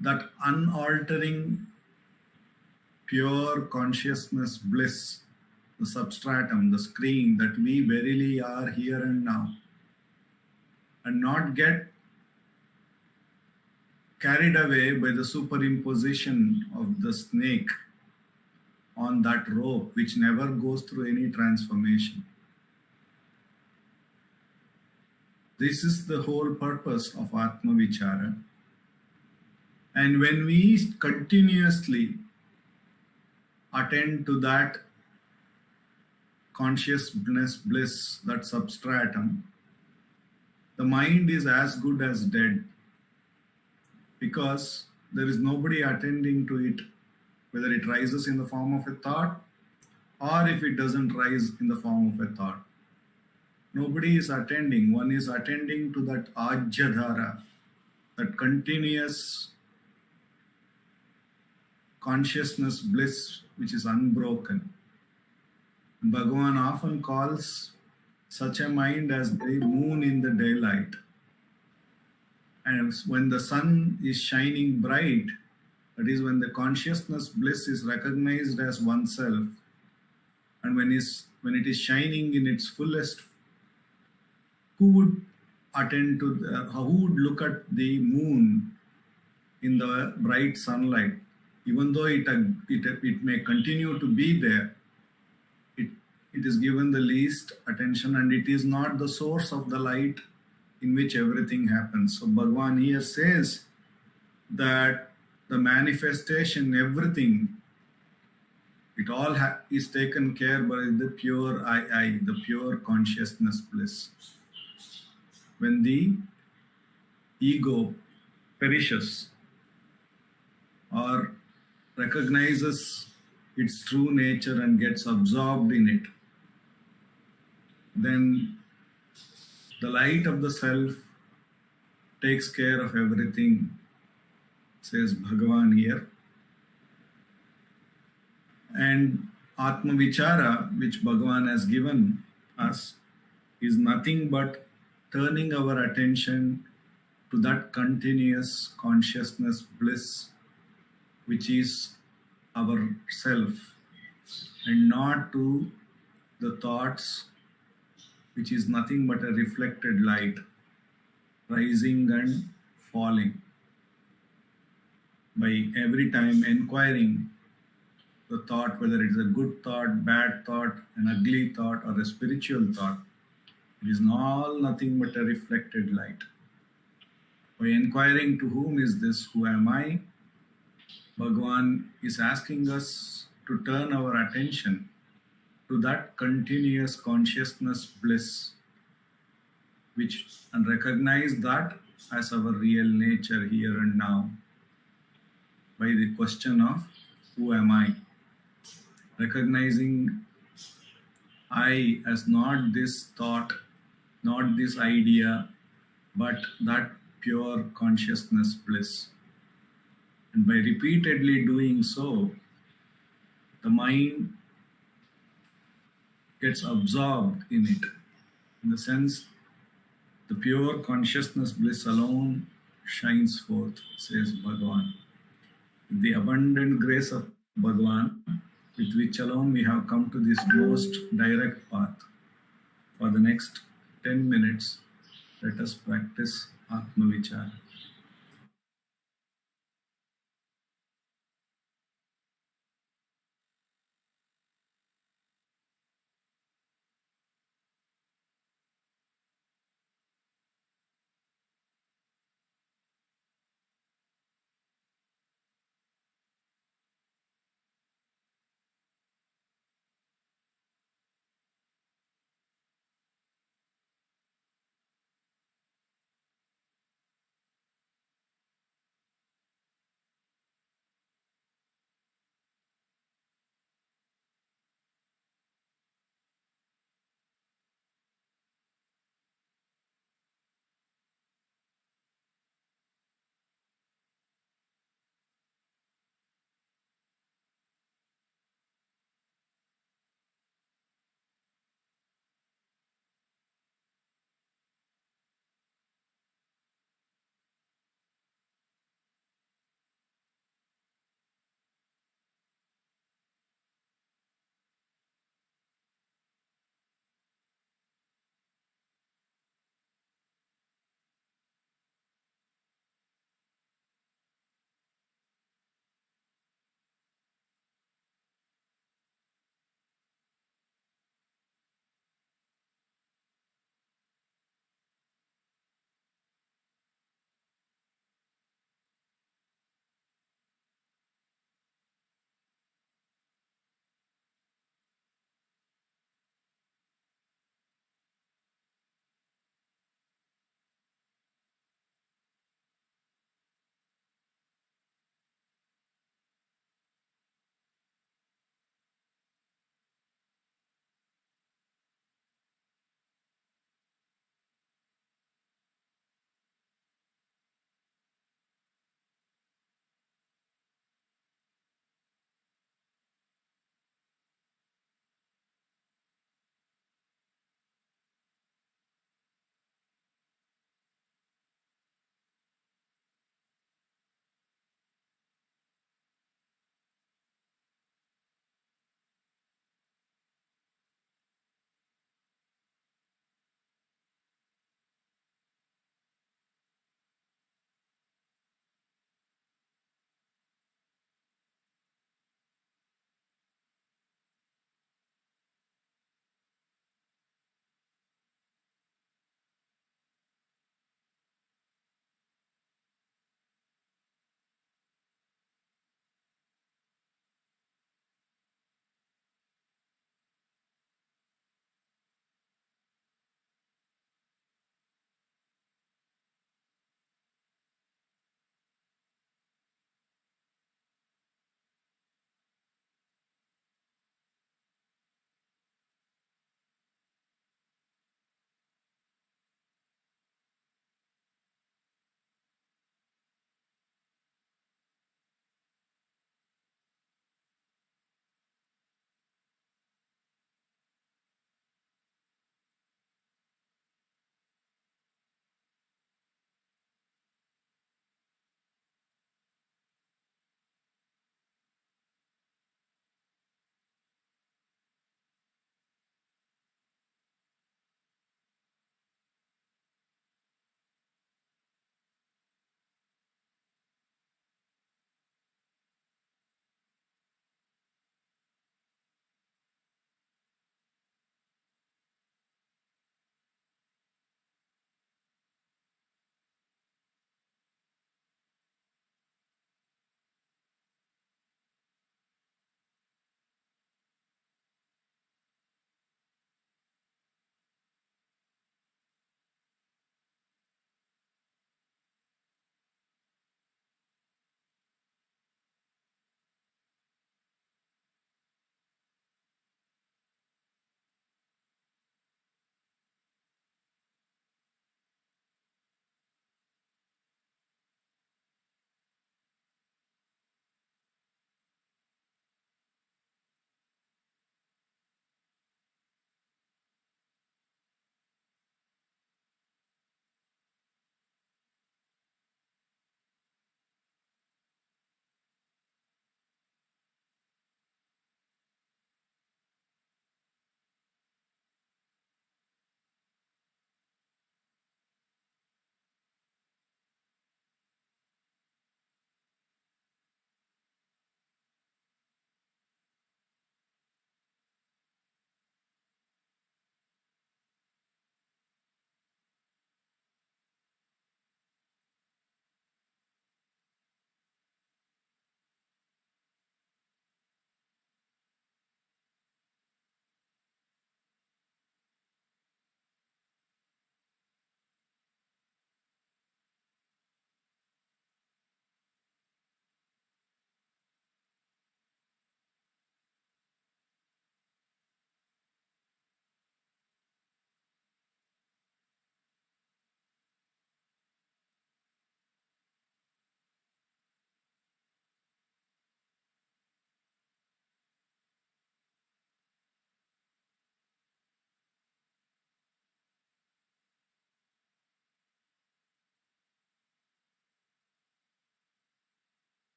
that unaltering, pure consciousness bliss, the substratum, the screen that we verily are here and now, and not get carried away by the superimposition of the snake on that rope which never goes through any transformation. This is the whole purpose of Atma Vichara. And when we continuously attend to that consciousness bliss, that substratum, the mind is as good as dead, because there is nobody attending to it, whether it rises in the form of a thought or if it doesn't rise in the form of a thought. Nobody is attending. One is attending to that ajyadhara, that continuous consciousness bliss which is unbroken. Bhagavan often calls such a mind as the moon in the daylight. And when the sun is shining bright, That is, when the consciousness bliss is recognized as oneself, and when it is shining in its fullest, who would who would look at the moon in the bright sunlight, even though it may continue to be there, it is given the least attention, and it is not the source of the light in which everything happens. So Bhagavan here says that the manifestation, everything, it all is taken care by the pure I, the pure consciousness bliss. When the ego perishes or recognizes its true nature and gets absorbed in it, then the light of the self takes care of everything, says Bhagavan here. And Atma Vichara, which Bhagavan has given us, is nothing but turning our attention to that continuous consciousness bliss, which is our self, and not to the thoughts, which is nothing but a reflected light, rising and falling. By every time inquiring the thought, whether it is a good thought, bad thought, an ugly thought, or a spiritual thought, it is all nothing but a reflected light. By inquiring to whom is this, who am I, Bhagavan is asking us to turn our attention to that continuous consciousness bliss, and recognize that as our real nature here and now, by the question of who am I? Recognizing I as not this thought, not this idea, but that pure consciousness bliss. And by repeatedly doing so, the mind gets absorbed in it. In the sense, the pure consciousness bliss alone shines forth, says Bhagavan. The abundant grace of Bhagavan, with which alone we have come to this most direct path. For the next 10 minutes, let us practice Atma Vichara.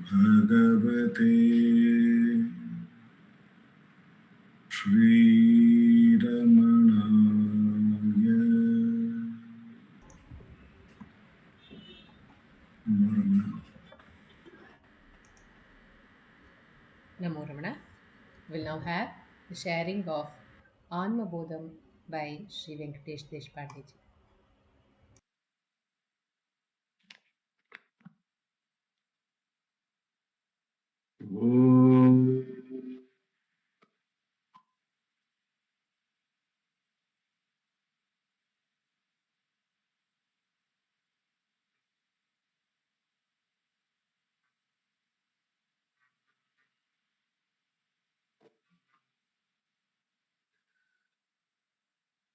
Bhagavate Shri Ramanaya. Namo Ramana. We'll now have the sharing of Anma Bodham by Sri Venkatesh Deshpande ji.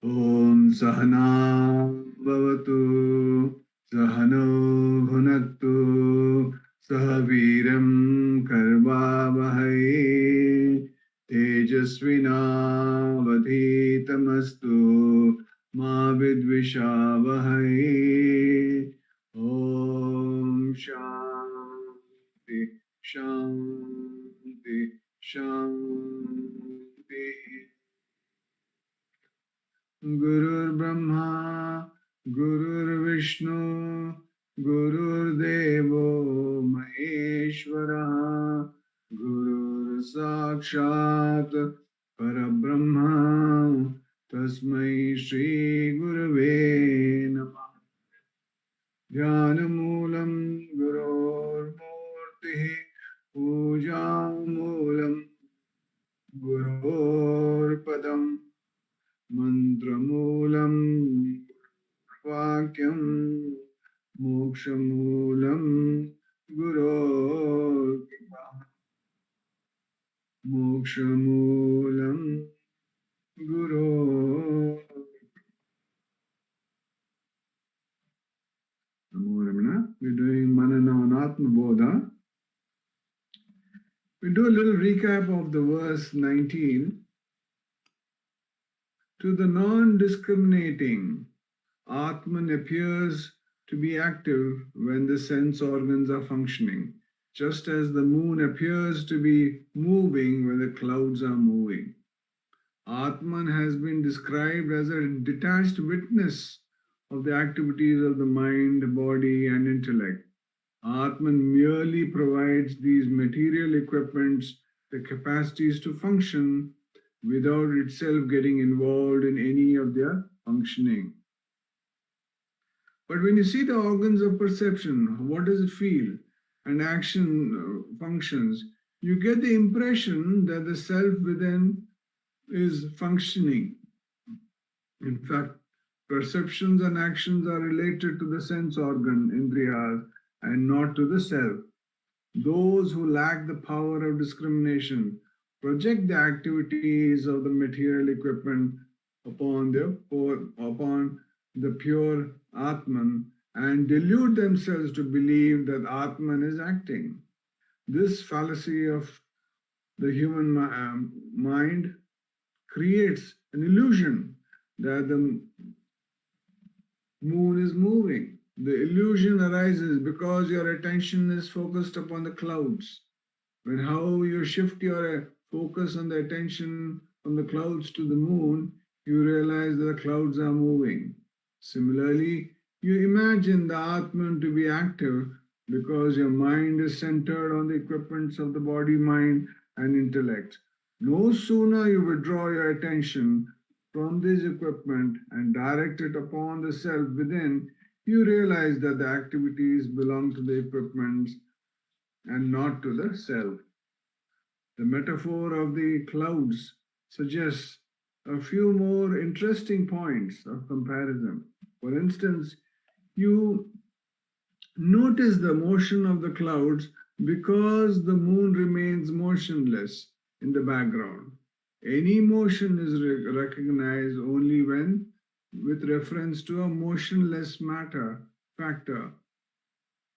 Om Sahana Bhavatu Sahano Bhunaktu Sahaviram Karvavahai Tejasvinavadhitamastu Ma Vidvishavahai. Om Shanti Shanti Shanti. Gurur Brahma, Gurur Vishnu, Gurur Devo Maheshwara, Gurur Sakshat Parabrahma, Tasmai Shri Gurave Namah. Dhyanamoolam Gurur Murti, Pujamoolam Gurur Padam, Mantramulam Vakyam, Mokshamulam Guru Kripa. Mokshamulam Guru. Namo Ramana. We're doing Manana on Atma Bodha. We do a little recap of the verse 19. To the non-discriminating, Atman appears to be active when the sense organs are functioning, just as the moon appears to be moving when the clouds are moving. Atman has been described as a detached witness of the activities of the mind, body, and intellect. Atman merely provides these material equipments the capacities to function without itself getting involved in any of their functioning. But when you see the organs of perception, what does it feel, and action functions, you get the impression that the self within is functioning. In fact, perceptions and actions are related to the sense organ, indriyas, and not to the self. Those who lack the power of discrimination project the activities of the material equipment upon the pure Atman and delude themselves to believe that Atman is acting. This fallacy of the human mind creates an illusion that the moon is moving. The illusion arises because your attention is focused upon the clouds. When how you shift your focus on the attention from the clouds to the moon, you realize that the clouds are moving. Similarly, you imagine the Atman to be active because your mind is centered on the equipments of the body, mind, and intellect. No sooner you withdraw your attention from this equipment and direct it upon the self within, you realize that the activities belong to the equipments and not to the self. The metaphor of the clouds suggests a few more interesting points of comparison. For instance, you notice the motion of the clouds because the moon remains motionless in the background. Any motion is recognized only when with reference to a motionless matter factor.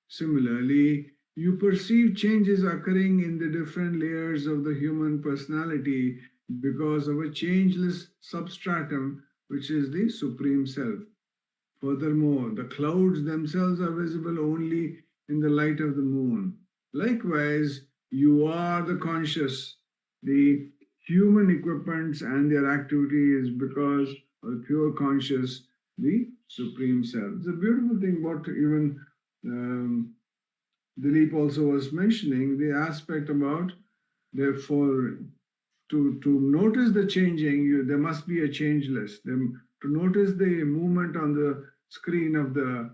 Similarly, you perceive changes occurring in the different layers of the human personality because of a changeless substratum, which is the Supreme Self. Furthermore, the clouds themselves are visible only in the light of the moon. Likewise, you are the conscious. The human equipments and their activity is because of the pure conscious, the Supreme Self. It's a beautiful thing what even Dileep also was mentioning, the aspect about, therefore, to notice the changing, there must be a changeless. To notice the movement on the screen of the,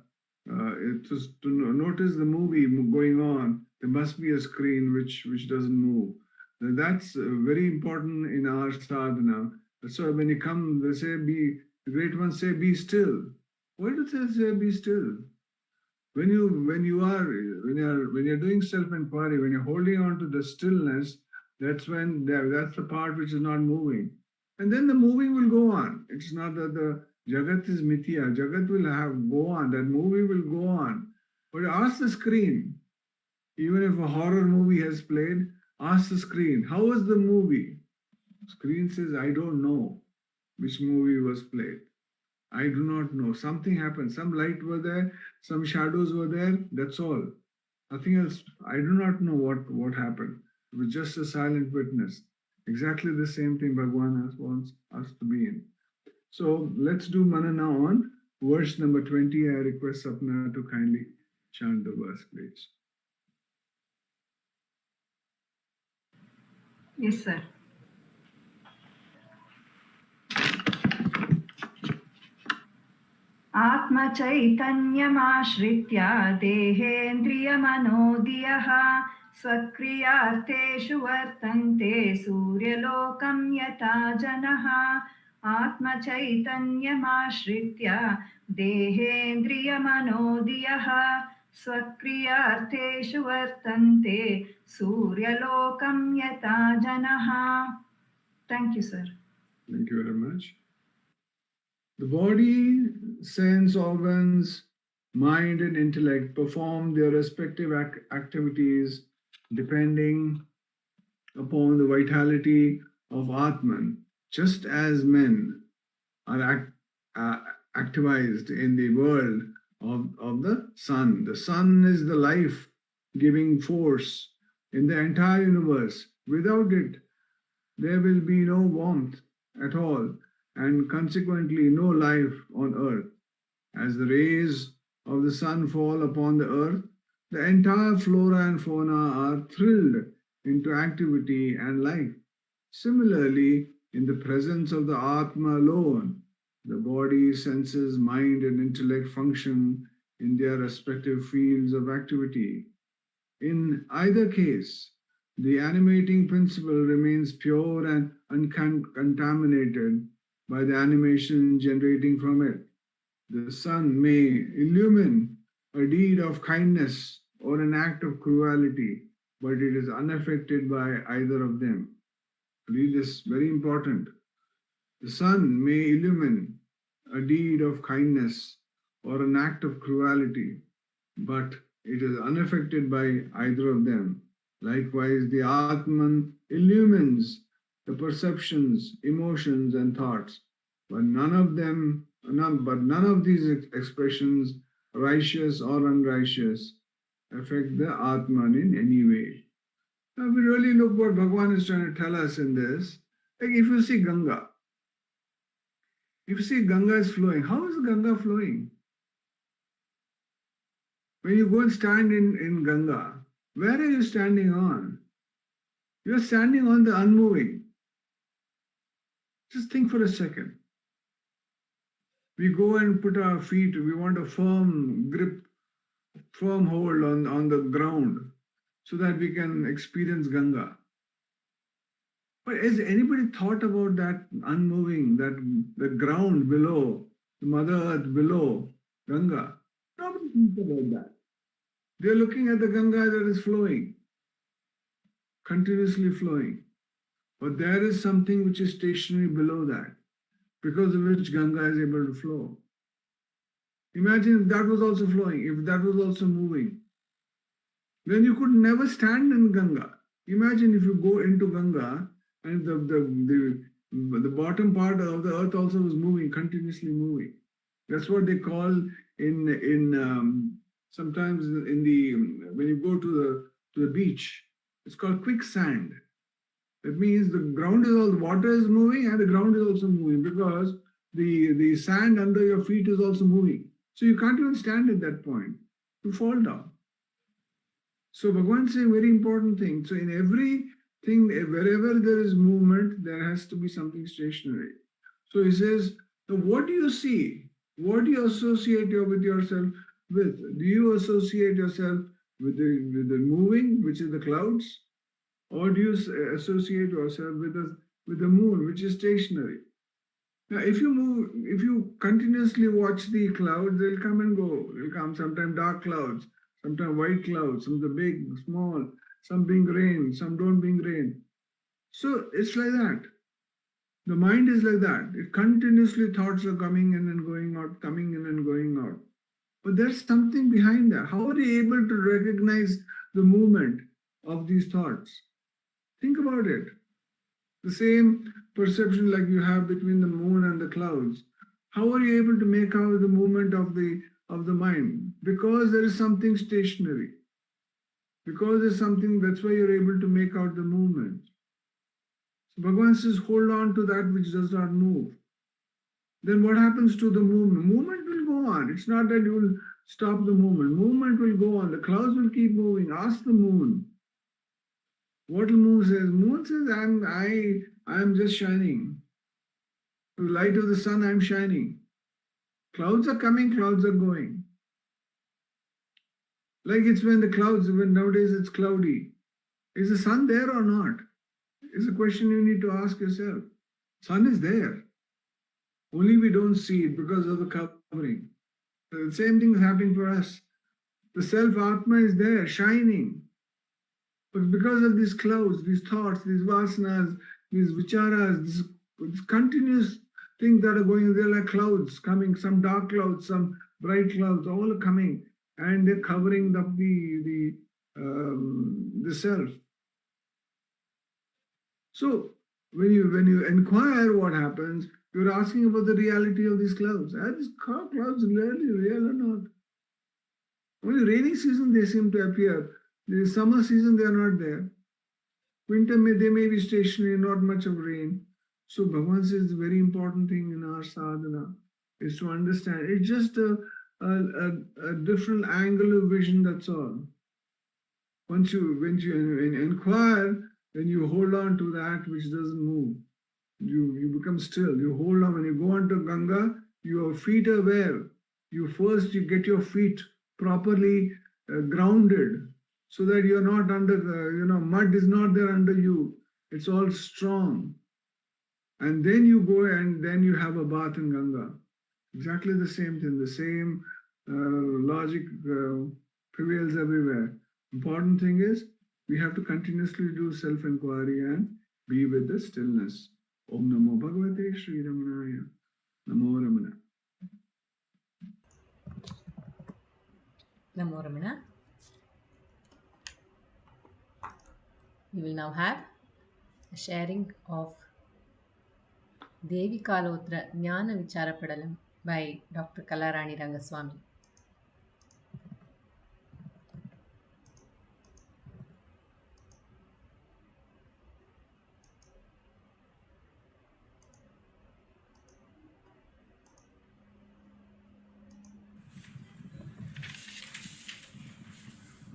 to notice the movie going on, there must be a screen which doesn't move. And that's very important in our sadhana. So when you come, they say, the great ones say, be still. Why do they say be still? When you're doing self-enquiry, when you're holding on to the stillness, that's the part which is not moving. And then the moving will go on. It's not that the Jagat is mithya. Jagat will go on. That movie will go on. But ask the screen. Even if a horror movie has played, ask the screen, how was the movie? Screen says, I don't know which movie was played. I do not know. Something happened. Some light were there, some shadows were there. That's all. Nothing else. I do not know what happened. It was just a silent witness. Exactly the same thing Bhagavan wants us to be in. So let's do manana on verse number 20. I request Sapna to kindly chant the verse, please. Yes, sir. आत्मचैतन्यमाश्रित्य देहेन्द्रियमनोदियः स्वक्रियार्थेषु वर्तन्ते सूर्यलोकं यथा जनः आत्मचैतन्यमाश्रित्य देहेन्द्रियमनोदियः स्वक्रियार्थेषु वर्तन्ते सूर्यलोकं यथा जनः. Thank you, sir. Thank you very much. The body, sense organs, mind and intellect perform their respective activities depending upon the vitality of Atman, just as men are activized in the world of the sun. The sun is the life-giving force in the entire universe. Without it, there will be no warmth at all, and consequently no life on earth. As the rays of the sun fall upon the earth, the entire flora and fauna are thrilled into activity and life. Similarly, in the presence of the Atma alone, the body, senses, mind and intellect function in their respective fields of activity. In either case, the animating principle remains pure and uncontaminated by the animation generating from it. The sun may illumine a deed of kindness or an act of cruelty, but it is unaffected by either of them. Read this, very important. The sun may illumine a deed of kindness or an act of cruelty, but it is unaffected by either of them. Likewise, the Atman illumines the perceptions, emotions, and thoughts, but none of these expressions, righteous or unrighteous, affect the Atman in any way. Now, if we really look what Bhagavan is trying to tell us in this, like if you see Ganga is flowing, how is Ganga flowing? When you go and stand in Ganga, where are you standing on? You are standing on the unmoving. Just think for a second. We go and put our feet, we want a firm grip, firm hold on the ground so that we can experience Ganga. But has anybody thought about that unmoving, that the ground below, the Mother Earth below Ganga? Nobody thinks about that. They are looking at the Ganga that is flowing, continuously flowing. But there is something which is stationary below that, because of which Ganga is able to flow. Imagine if that was also flowing, if that was also moving. Then you could never stand in Ganga. Imagine if you go into Ganga and the bottom part of the earth also was moving, continuously moving. That's what they call sometimes when you go to to the beach. It's called quicksand. That means the ground is all, the water is moving and the ground is also moving because the sand under your feet is also moving. So you can't even stand at that point. You fall down. So Bhagavan says a very important thing. So in everything, wherever there is movement, there has to be something stationary. So he says, so what do you see? What do you associate with yourself with? Do you associate yourself with the moving, which is the clouds? Or do you associate yourself with the moon, which is stationary? Now, if you continuously watch the clouds, they'll come and go. They'll come sometimes dark clouds, sometimes white clouds, some the big, small, some bring rain, some don't bring rain. So it's like that. The mind is like that. It continuously thoughts are coming in and going out, coming in and going out. But there's something behind that. How are they able to recognize the movement of these thoughts? Think about it. The same perception like you have between the moon and the clouds. How are you able to make out the movement of the mind? Because there is something stationary. Because there's something, that's why you're able to make out the movement. So Bhagavan says, hold on to that which does not move. Then what happens to the movement? Movement will go on. It's not that you will stop the movement. Movement will go on. The clouds will keep moving. Ask the moon. What will moon says? Moon says, I am just shining. The light of the sun, I am shining. Clouds are coming, clouds are going. Like it's when nowadays it's cloudy. Is the sun there or not? It's a question you need to ask yourself. Sun is there. Only we don't see it because of the covering. The same thing is happening for us. The self-atma is there, shining. But because of these clouds, these thoughts, these vasanas, these vicharas, these continuous things that are going, they're like clouds coming, some dark clouds, some bright clouds, all are coming, and they're covering up the self. So when you inquire what happens, you're asking about the reality of these clouds. Are these clouds really real or not? Only rainy season they seem to appear. The summer season they are not there. Winter they may be stationary, not much of rain. So Bhagavan says the very important thing in our sadhana is to understand. It's just a different angle of vision, that's all. When you inquire, then you hold on to that which doesn't move. You become still. You hold on. When you go onto Ganga, your feet are where? You get your feet properly grounded, so that you're not under, mud is not there under you. It's all strong. And then you go and then you have a bath in Ganga. Exactly the same thing. The same logic prevails everywhere. Important thing is, we have to continuously do self-enquiry and be with the stillness. Om Namo Bhagavate Shri Ramanaya. Namo Ramana. Namo Ramana. We will now have a sharing of Devi Kalotra Jnana Vicharappadalam by Dr. Kalarani Rengaswamy.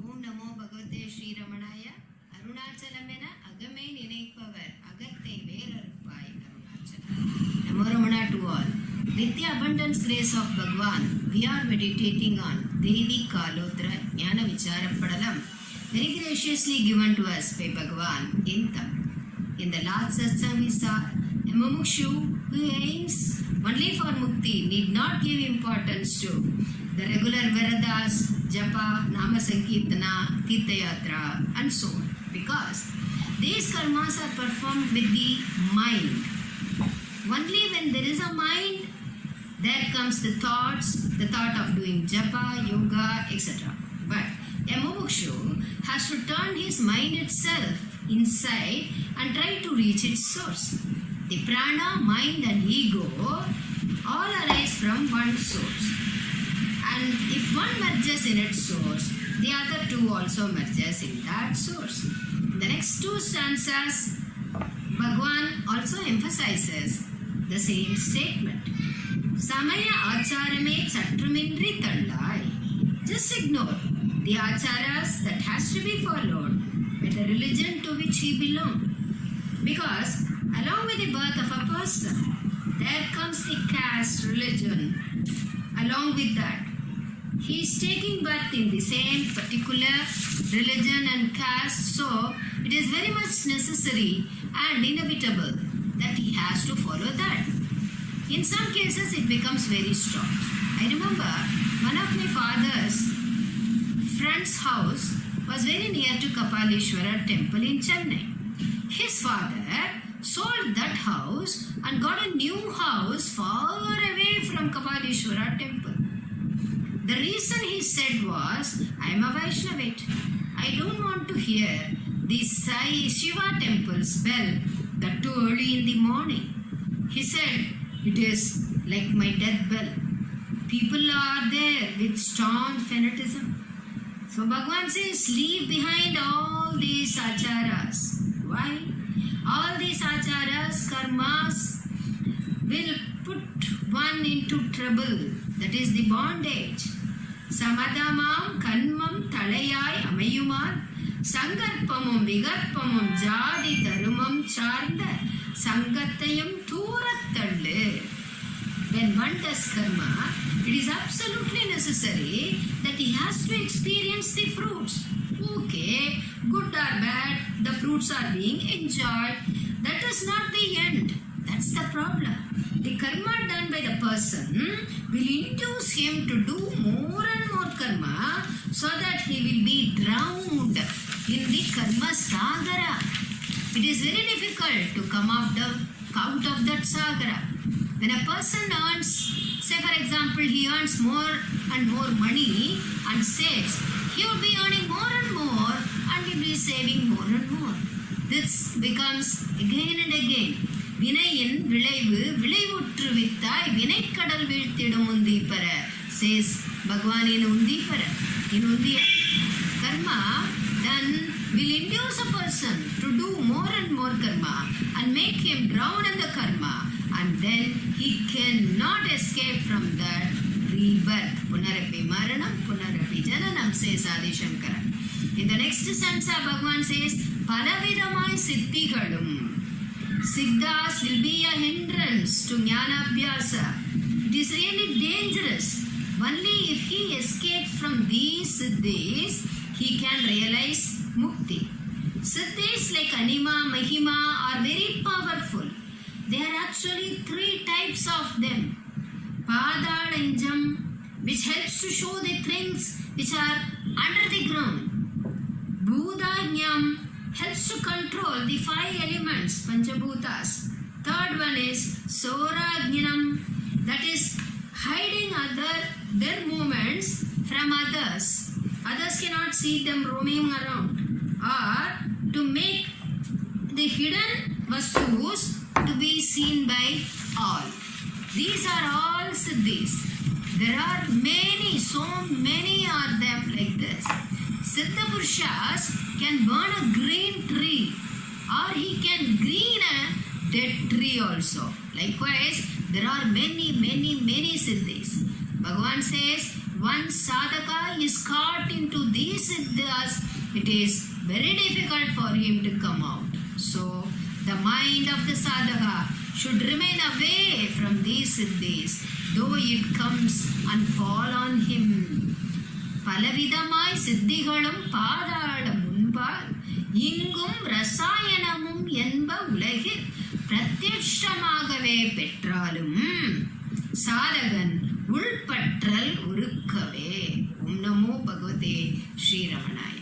Om Namo Bhagavate Shri Ramanaya. Arunachalamena agame ninaipavar agatte veraruppai Arunachala. Namo Ramana to all. With the abundant grace of Bhagavan, we are meditating on Devi Kalotra Jnana Vicharappadalam, very graciously given to us by Bhagavan in Tamil. In the last satsang we saw a mumukshu who aims only for mukti need not give importance to the regular Veradas, Japa, Nama Sankirtana, Tirthayatra, and so on. Because these karmas are performed with the mind. Only when there is a mind, there comes the thought of doing japa, yoga, etc. But a mumukshu has to turn his mind itself inside and try to reach its source. The prana, mind and ego all arise from one source. And if one merges in its source, the other two also merges in that source. In the next two stanzas, Bhagwan also emphasizes the same statement. Samaya acharame chatrumindri tallai. Just ignore the acharas that has to be followed by the religion to which he belonged. Because along with the birth of a person, there comes the caste religion. Along with that, he is taking birth in the same particular religion and caste, so it is very much necessary and inevitable that he has to follow that. In some cases, it becomes very strong. I remember one of my father's friend's house was very near to Kapaleshwara temple in Chennai. His father sold that house and got a new house far away from Kapaleshwara temple. The reason he said was, I am a Vaishnavite. I don't want to hear the Sai Shiva temple's bell that too early in the morning. He said, it is like my death bell. People are there with strong fanaticism. So Bhagwan says, leave behind all these acharas. Why? All these acharas, karmas, will put one into trouble. That is the bondage. Samadamam kanmam talayai amayuman sangarpamum vigarpamum jadi dharumam charnda sangatayam thurattalle. When one does karma, it is absolutely necessary that he has to experience the fruits. Okay, good or bad, the fruits are being enjoyed. That is not the end. That's the problem. The karma done by the person will induce him to do more and more karma so that he will be drowned in the karma sagara. It is very difficult to come out of that sagara. When a person earns, say for example, he earns more and more money and saves, he will be earning more and more and he will be saving more and more. This becomes again and again. வினையின் விளைவு விளைவுற்று வித்தாய் வினைக்கடல் வீழ்த்திடும் உந்தி பெற says Bhagwan in undi para. In undi karma then will induce a person to do more and more karma and make him drown in the karma, and then he cannot escape from that rebirth. Punarapi maranam punarapi jananam, says Adi Shankara. In the next stanza Bhagwan says palavidamai siddhigalum. Siddhas will be a hindrance to Jnanabhyasa. It is really dangerous. Only if he escapes from these siddhis, he can realize mukti. Siddhis like Anima, Mahima are very powerful. There are actually 3 types of them. Padalanjam, which helps to show the things which are under the ground. Bhudanyam helps to control the 5 elements, Panchabhutas. Third one is Sorajnanam, that is hiding their movements from others. Others cannot see them roaming around. Or to make the hidden vastus to be seen by all. These are all siddhis. There are many, so many are them like this. Siddha Purushas can burn a green tree or he can green a dead tree also. Likewise, there are many, many, many siddhis. Bhagavan says, once sadhaka is caught into these siddhas, it is very difficult for him to come out. So, the mind of the sadhaka should remain away from these siddhis, though it comes and fall on him. பலவிதமாய் சித்திகளும் பாதாள முன்பால் இங்கும் ரசாயனமும் என்ப உலகில் பிரத்யட்சமாகவே பெற்றாலும் சாதகன் உள்பற்றல் உருக்கவே. ஓம் நமோ பகவதே ஸ்ரீரமணாய.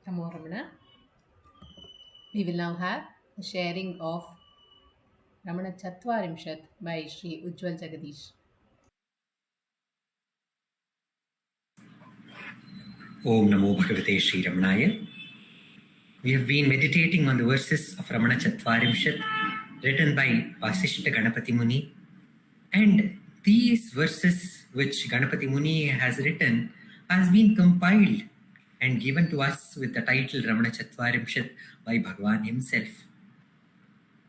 Namo Ramana. We will now have the sharing of Ramana Chatvarimshat by Sri Ujwal Jagadeesh. Om Namo Bhagavate Sri Ramanaya. We have been meditating on the verses of Ramana Chatvarimshat written by Vasishta Ganapati Muni. And these verses which Ganapati Muni has written has been compiled and given to us with the title Ramana Chatvarimshat by Bhagavan himself.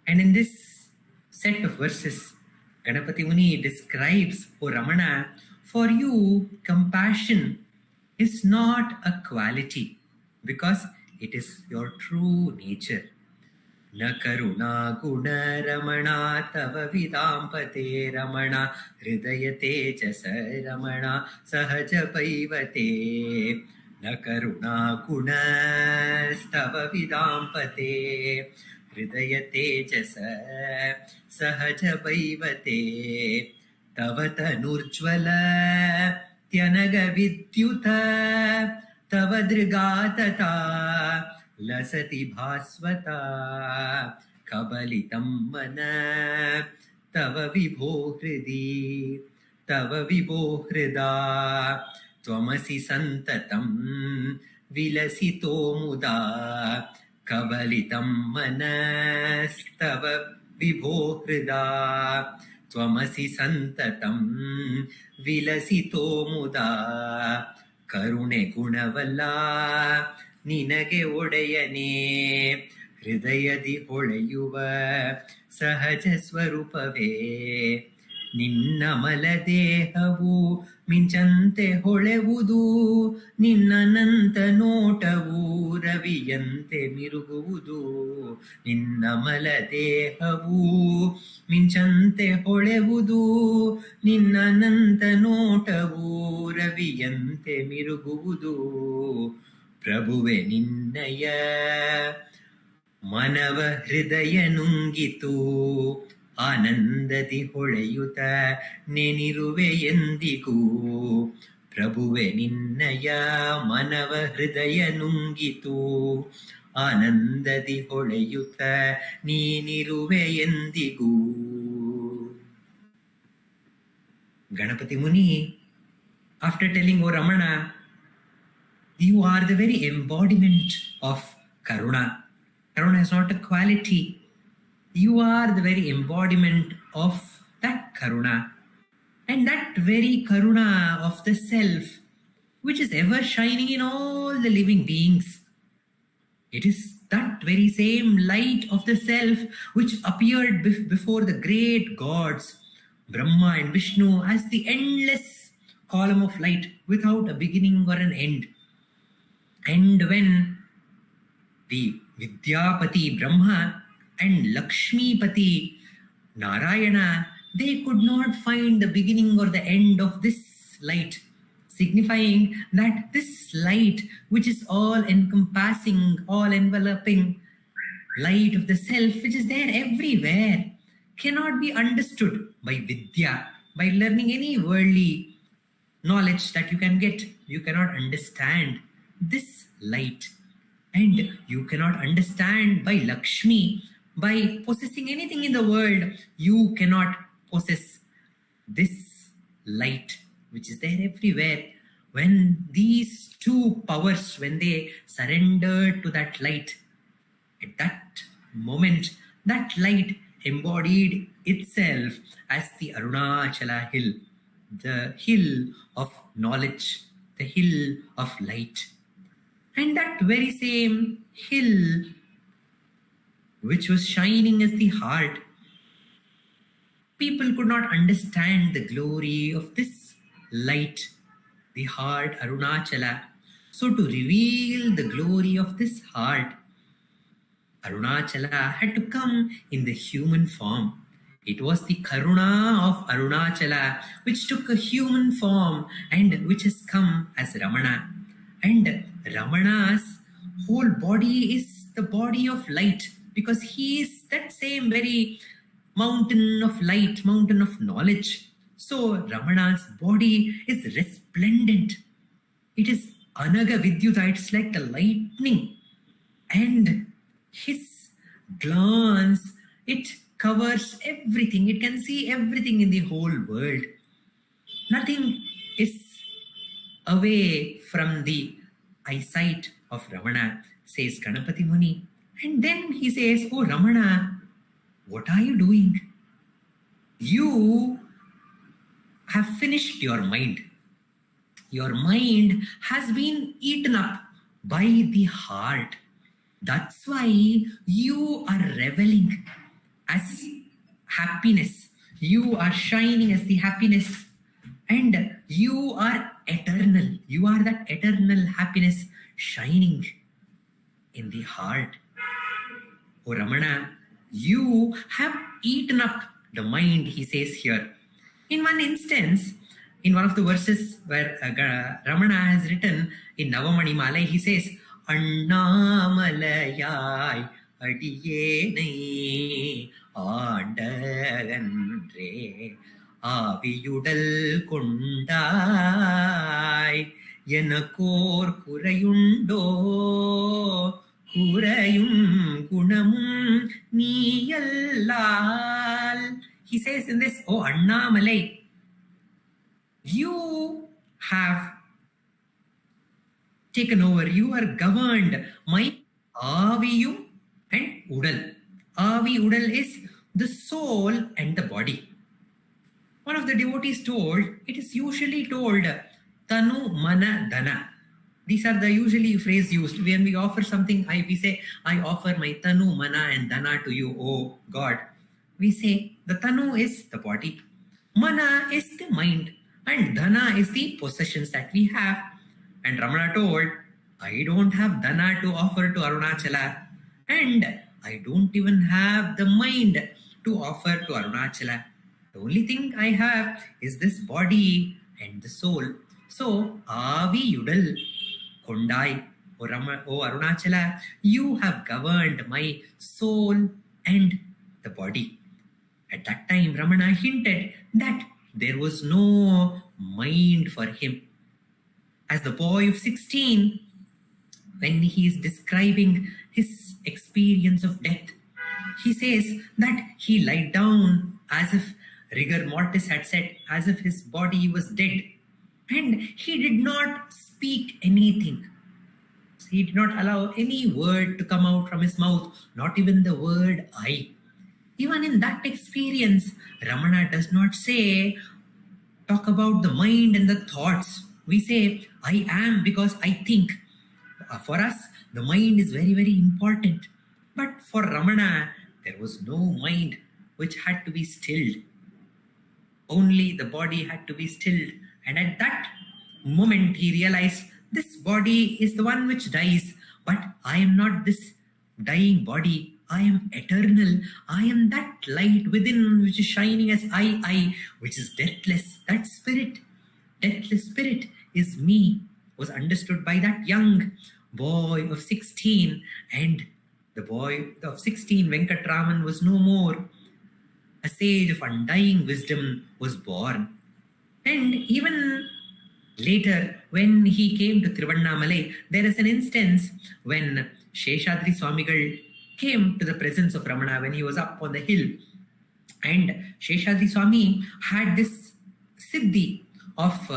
And in this set of verses, Ganapati Muni describes, O Ramana, for you compassion is not a quality because it is your true nature. Na karuna guna ramana tava vidampate ramana hridayate jasa ramana sahaja paivate. Na karuna guna tava vidampate hridayate jasa sahaja paivate. Tava tanurjvala tyanaga vidyuta tava drigatata lasati bhasvata kabalitam mana tava vibho hridi tava vibho hrida tvamasi santatam vilasito muda kabalitam manas tava vibho hrida tvamasi santatam vilasito muda karune gunavalla ನಿನಗೆ ಒಡೆಯನೇ ಹೃದಯದಿ ಹೊಳೆಯುವ ಸಹಜ ಸ್ವರೂಪವೇ ನಿನ್ನ ಮಲದೇಹವು ಮಿಂಚಂತೆ ಹೊಳೆವುದು ನಿನ್ನನಂತ ನೋಟವು ರವಿಯಂತೆ ಮಿರುಗುವುದು ನಿನ್ನ ಮಲದೇಹವು ಮಿಂಚಂತೆ ಹೊಳೆವುದು ನಿನ್ನನಂತ ನೋಟವು ರವಿಯಂತೆ ಮಿರುಗುವುದು ಪ್ರಭುವೆ ನಿನ್ನಯ ಮನವ ಹೃದಯ ನುಂಗಿತು ಆನಂದದಿ ಹೊಳೆಯುತ್ತ ನೆನಿರುವೆ ಎಂದಿಗೂ ಪ್ರಭುವೆ ನಿನ್ನಯ ಮನವ ಹೃದಯ ನುಂಗಿತು ಆನಂದದಿ ಹೊಳೆಯುತ್ತ ನೀನಿರುವೆ ಎಂದಿಗೂ. Ganapati Muni, after telling, O Ramana, you are the very embodiment of Karuna. Karuna is not a quality. You are the very embodiment of that Karuna. And that very Karuna of the self, which is ever shining in all the living beings. It is that very same light of the self which appeared before the great gods, Brahma and Vishnu, as the endless column of light without a beginning or an end. And when the Vidyapati Brahma and Lakshmipati Narayana, they could not find the beginning or the end of this light, signifying that this light, which is all encompassing, all enveloping light of the self, which is there everywhere, cannot be understood by Vidya, by learning any worldly knowledge that you can get. You cannot understand this light, and you cannot understand by Lakshmi, by possessing anything in the world. You cannot possess this light which is there everywhere. When these two powers, when they surrendered to that light, at that moment that light embodied itself as the Arunachala hill, the hill of knowledge, the hill of light. And that very same hill, which was shining as the heart, people could not understand the glory of this light, the heart Arunachala. So to reveal the glory of this heart, Arunachala had to come in the human form. It was the Karuna of Arunachala which took a human form and which has come as Ramana. And Ramana's whole body is the body of light, because he is that same very mountain of light, mountain of knowledge. So Ramana's body is resplendent. It is Anaga Vidyuta, it's like the lightning. And his glance, it covers everything. It can see everything in the whole world. Nothing is away from the eyesight of Ramana, says Ganapati Muni. And then he says, "Oh Ramana, what are you doing? You have finished your mind. Your mind has been eaten up by the heart. That's why you are reveling as happiness. You are shining as the happiness. And you are eternal. You are that eternal happiness shining in the heart. Oh Ramana, you have eaten up the mind, he says here. In one instance, in one of the verses where Ramana has written in Navamanimalai, he says, Annamalayai adiyene ஆண்டகன்றே ஆவியுடல் கொண்டாய் எனக்கோர் குறையுண்டோ குறையும் குணமும் நீயல்லால். He says in this, oh Annamalai, you have taken over, you are governed my aviyum and udal. Avi udal is the soul and the body. One of the devotees told, it is usually told tanu mana dana. These are the usually phrase used when we offer something. We say, I offer my tanu mana and dana to you, oh God. We say the tanu is the body, mana is the mind, and dana is the possessions that we have. And Ramana told, I don't have dana to offer to Arunachala, and I don't even have the mind to offer to Arunachala. The only thing I have is this body and the soul. So, Avi Yudal Kondai, O Arunachala, you have governed my soul and the body. At that time, Ramana hinted that there was no mind for him. As the boy of 16, when he is describing his experience of death, he says that he lied down as if rigor mortis had said, as if his body was dead. And he did not speak anything. He did not allow any word to come out from his mouth, not even the word I. Even in that experience, Ramana does not say, talk about the mind and the thoughts. We say, I am because I think. For us, the mind is very, very important. But for Ramana, there was no mind which had to be stilled. Only the body had to be stilled. And at that moment, he realized this body is the one which dies. But I am not this dying body. I am eternal. I am that light within which is shining as I, which is deathless. That spirit, deathless spirit is me, was understood by that young boy of 16. And the boy of 16, Venkatraman, was no more. A sage of undying wisdom was born. And even later, when he came to Tiruvannamalai, there is an instance when Sheshadri Swamigal came to the presence of Ramana when he was up on the hill. And Sheshadri Swami had this siddhi of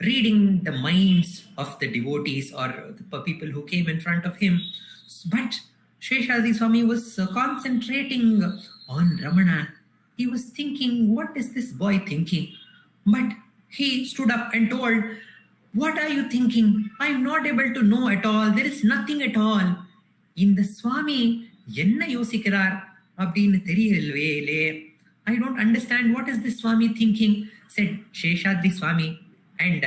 reading the minds of the devotees or the people who came in front of him. But Sheshadri Swami was concentrating on Ramana. He was thinking, what is this boy thinking? But he stood up and told, what are you thinking? I am not able to know at all. There is nothing at all. இந்த சுவாமி என்ன யோசிக்கிறார் அப்படின்னு தெரியலையே. I don't understand what is this Swami thinking, said Sheshadri Swami. And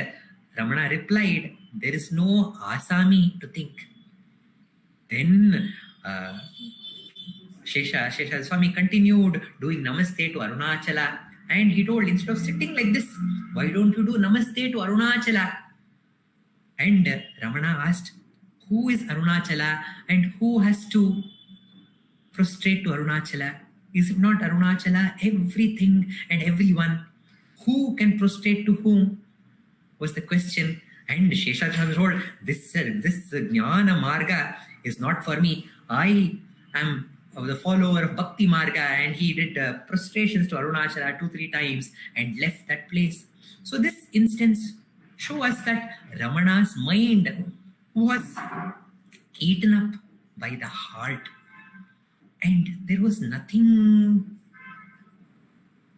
Ramana replied, there is no Asami to think. Then Sheshadri Swami continued doing Namaste to Arunachala. And he told, instead of sitting like this, why don't you do Namaste to Arunachala? And Ramana asked, who is Arunachala and who has to prostrate to Arunachala? Is it not Arunachala? Everything and everyone. Who can prostrate to whom? Was the question. And Sheshadri told, this Jnana Marga is not for me. I am the follower of Bhakti Marga. And he did prostrations to Arunachala 2-3 times and left that place. So this instance shows us that Ramana's mind was eaten up by the heart. and there was nothing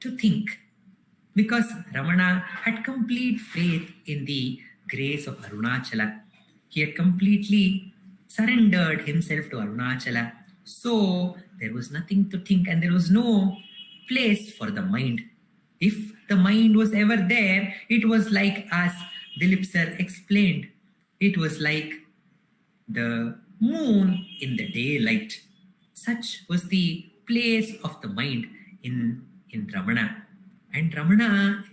to think, because Ramana had complete faith in the grace of Arunachala. He had completely surrendered himself to Arunachala. So there was nothing to think, and there was no place for the mind. If the mind was ever there, it was like, as Dileep sir explained, it was like the moon in the daylight. Such was the place of the mind in Ramana. And Ramana,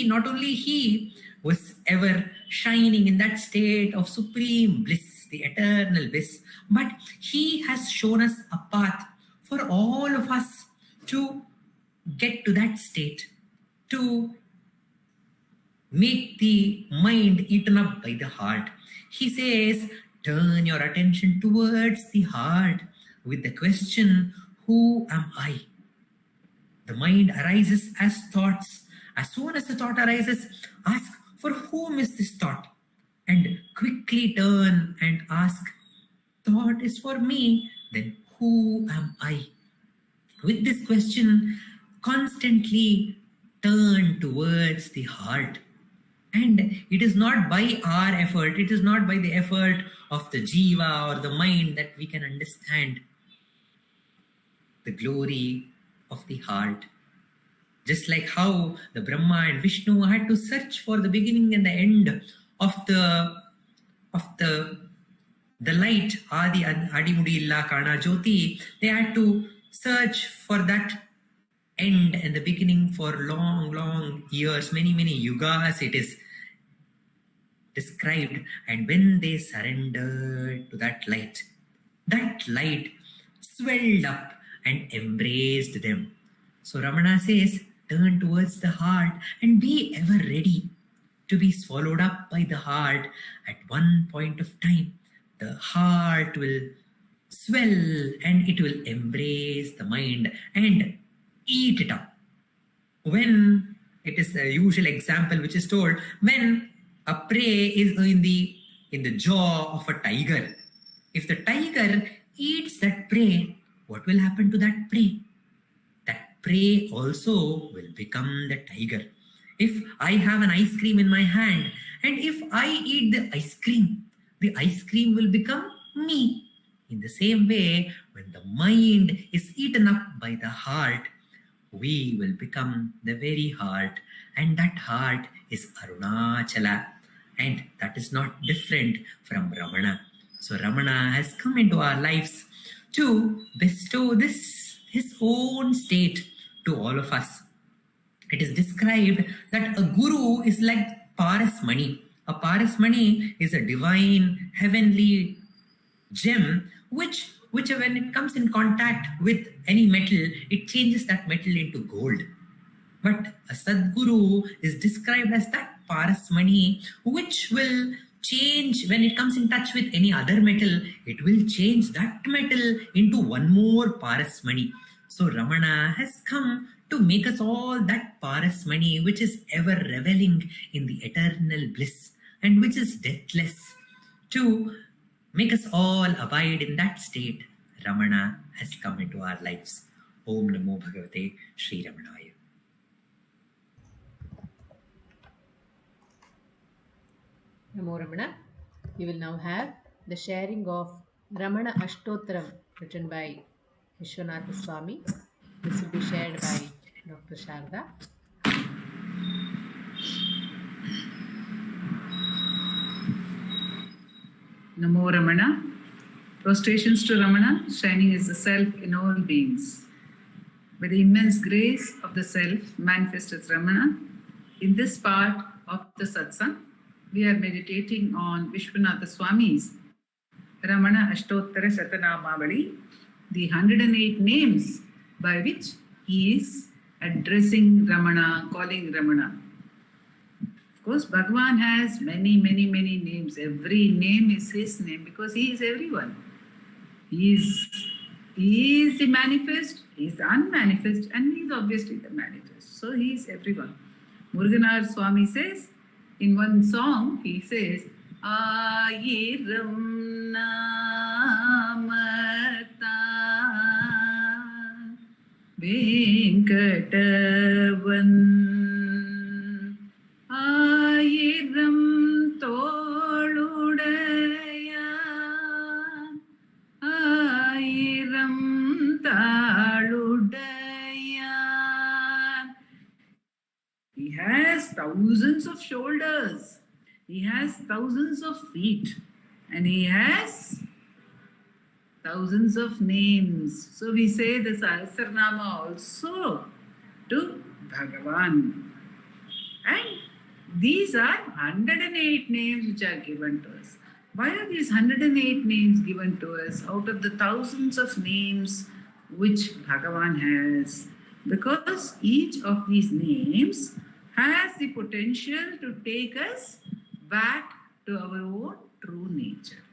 not only he was ever shining in that state of supreme bliss, the eternal bliss, but he has shown us a path for all of us to get to that state, to make the mind eaten up by the heart. He says, turn your attention towards the heart with the question, who am I? The mind arises as thoughts. As soon as the thought arises, ask, for whom is this thought? And quickly turn and ask, thought is for me, then who am I? With this question, constantly turn towards the heart. And it is not by our effort, it is not by the effort of the jiva or the mind that we can understand the glory of the heart. Just like how the Brahma and Vishnu had to search for the beginning and the end of the light, Adi Mudi Illa Kana Jyoti, they had to search for that end and the beginning for long years, many yugas it is described. And when they surrendered to that light swelled up and embraced them. So Ramana says, turn towards the heart and be ever ready to be swallowed up by the heart. At one point of time, the heart will swell and it will embrace the mind and eat it up. When it is a usual example which is told, when a prey is in the jaw of a tiger, if the tiger eats that prey, what will happen to that prey? That prey also will become the tiger. If I have an ice cream in my hand, and if I eat the ice cream will become me. In the same way, when the mind is eaten up by the heart, we will become the very heart, and that heart is Arunachala, and that is not different from Ramana. So Ramana has come into our lives to bestow this, his own state, to all of us. It is described that a guru is like Parasmani. A Parasmani is a divine, heavenly gem which when it comes in contact with any metal, it changes that metal into gold. But a Sadguru is described as that Parasmani which will change when it comes in touch with any other metal. It will change that metal into one more Parasmani. So Ramana has come to make us all that Parasmani which is ever reveling in the eternal bliss and which is deathless, to make us all abide in that state. Ramana has come into our lives. Om Namo Bhagavate Sri Ramanaya. Namo Ramana. We will now have the sharing of Ramana Ashtottara written by Vishwanatha Swami. This will be shared by Dr. Sarada. Namo Ramana. Prostrations to Ramana, shining as the self in all beings. By the immense grace of the self manifest as Ramana, in this part of the satsang, we are meditating on Vishwanatha Swami's Ramana Ashtottara Shatanamavali, the 108 names by which he is addressing Ramana, calling Ramana. Of course, Bhagavan has many names. Every name is his name because he is everyone. He is the manifest, he is the unmanifest, and he is obviously the manifest. So he is everyone. Muruganar Swami says, in one song, he says, Ayiram Namata Venkatavan ஆயிரம் தோளுடையான் ஆயிரம் தாளுடையான். He has thousands of shoulders, he has thousands of feet, and he has thousands of names. So we say the Sahasranama also to Bhagavan. And these are 108 names which are given to us. Why are these 108 names given to us out of the thousands of names which Bhagavan has? Because each of these names has the potential to take us back to our own true nature.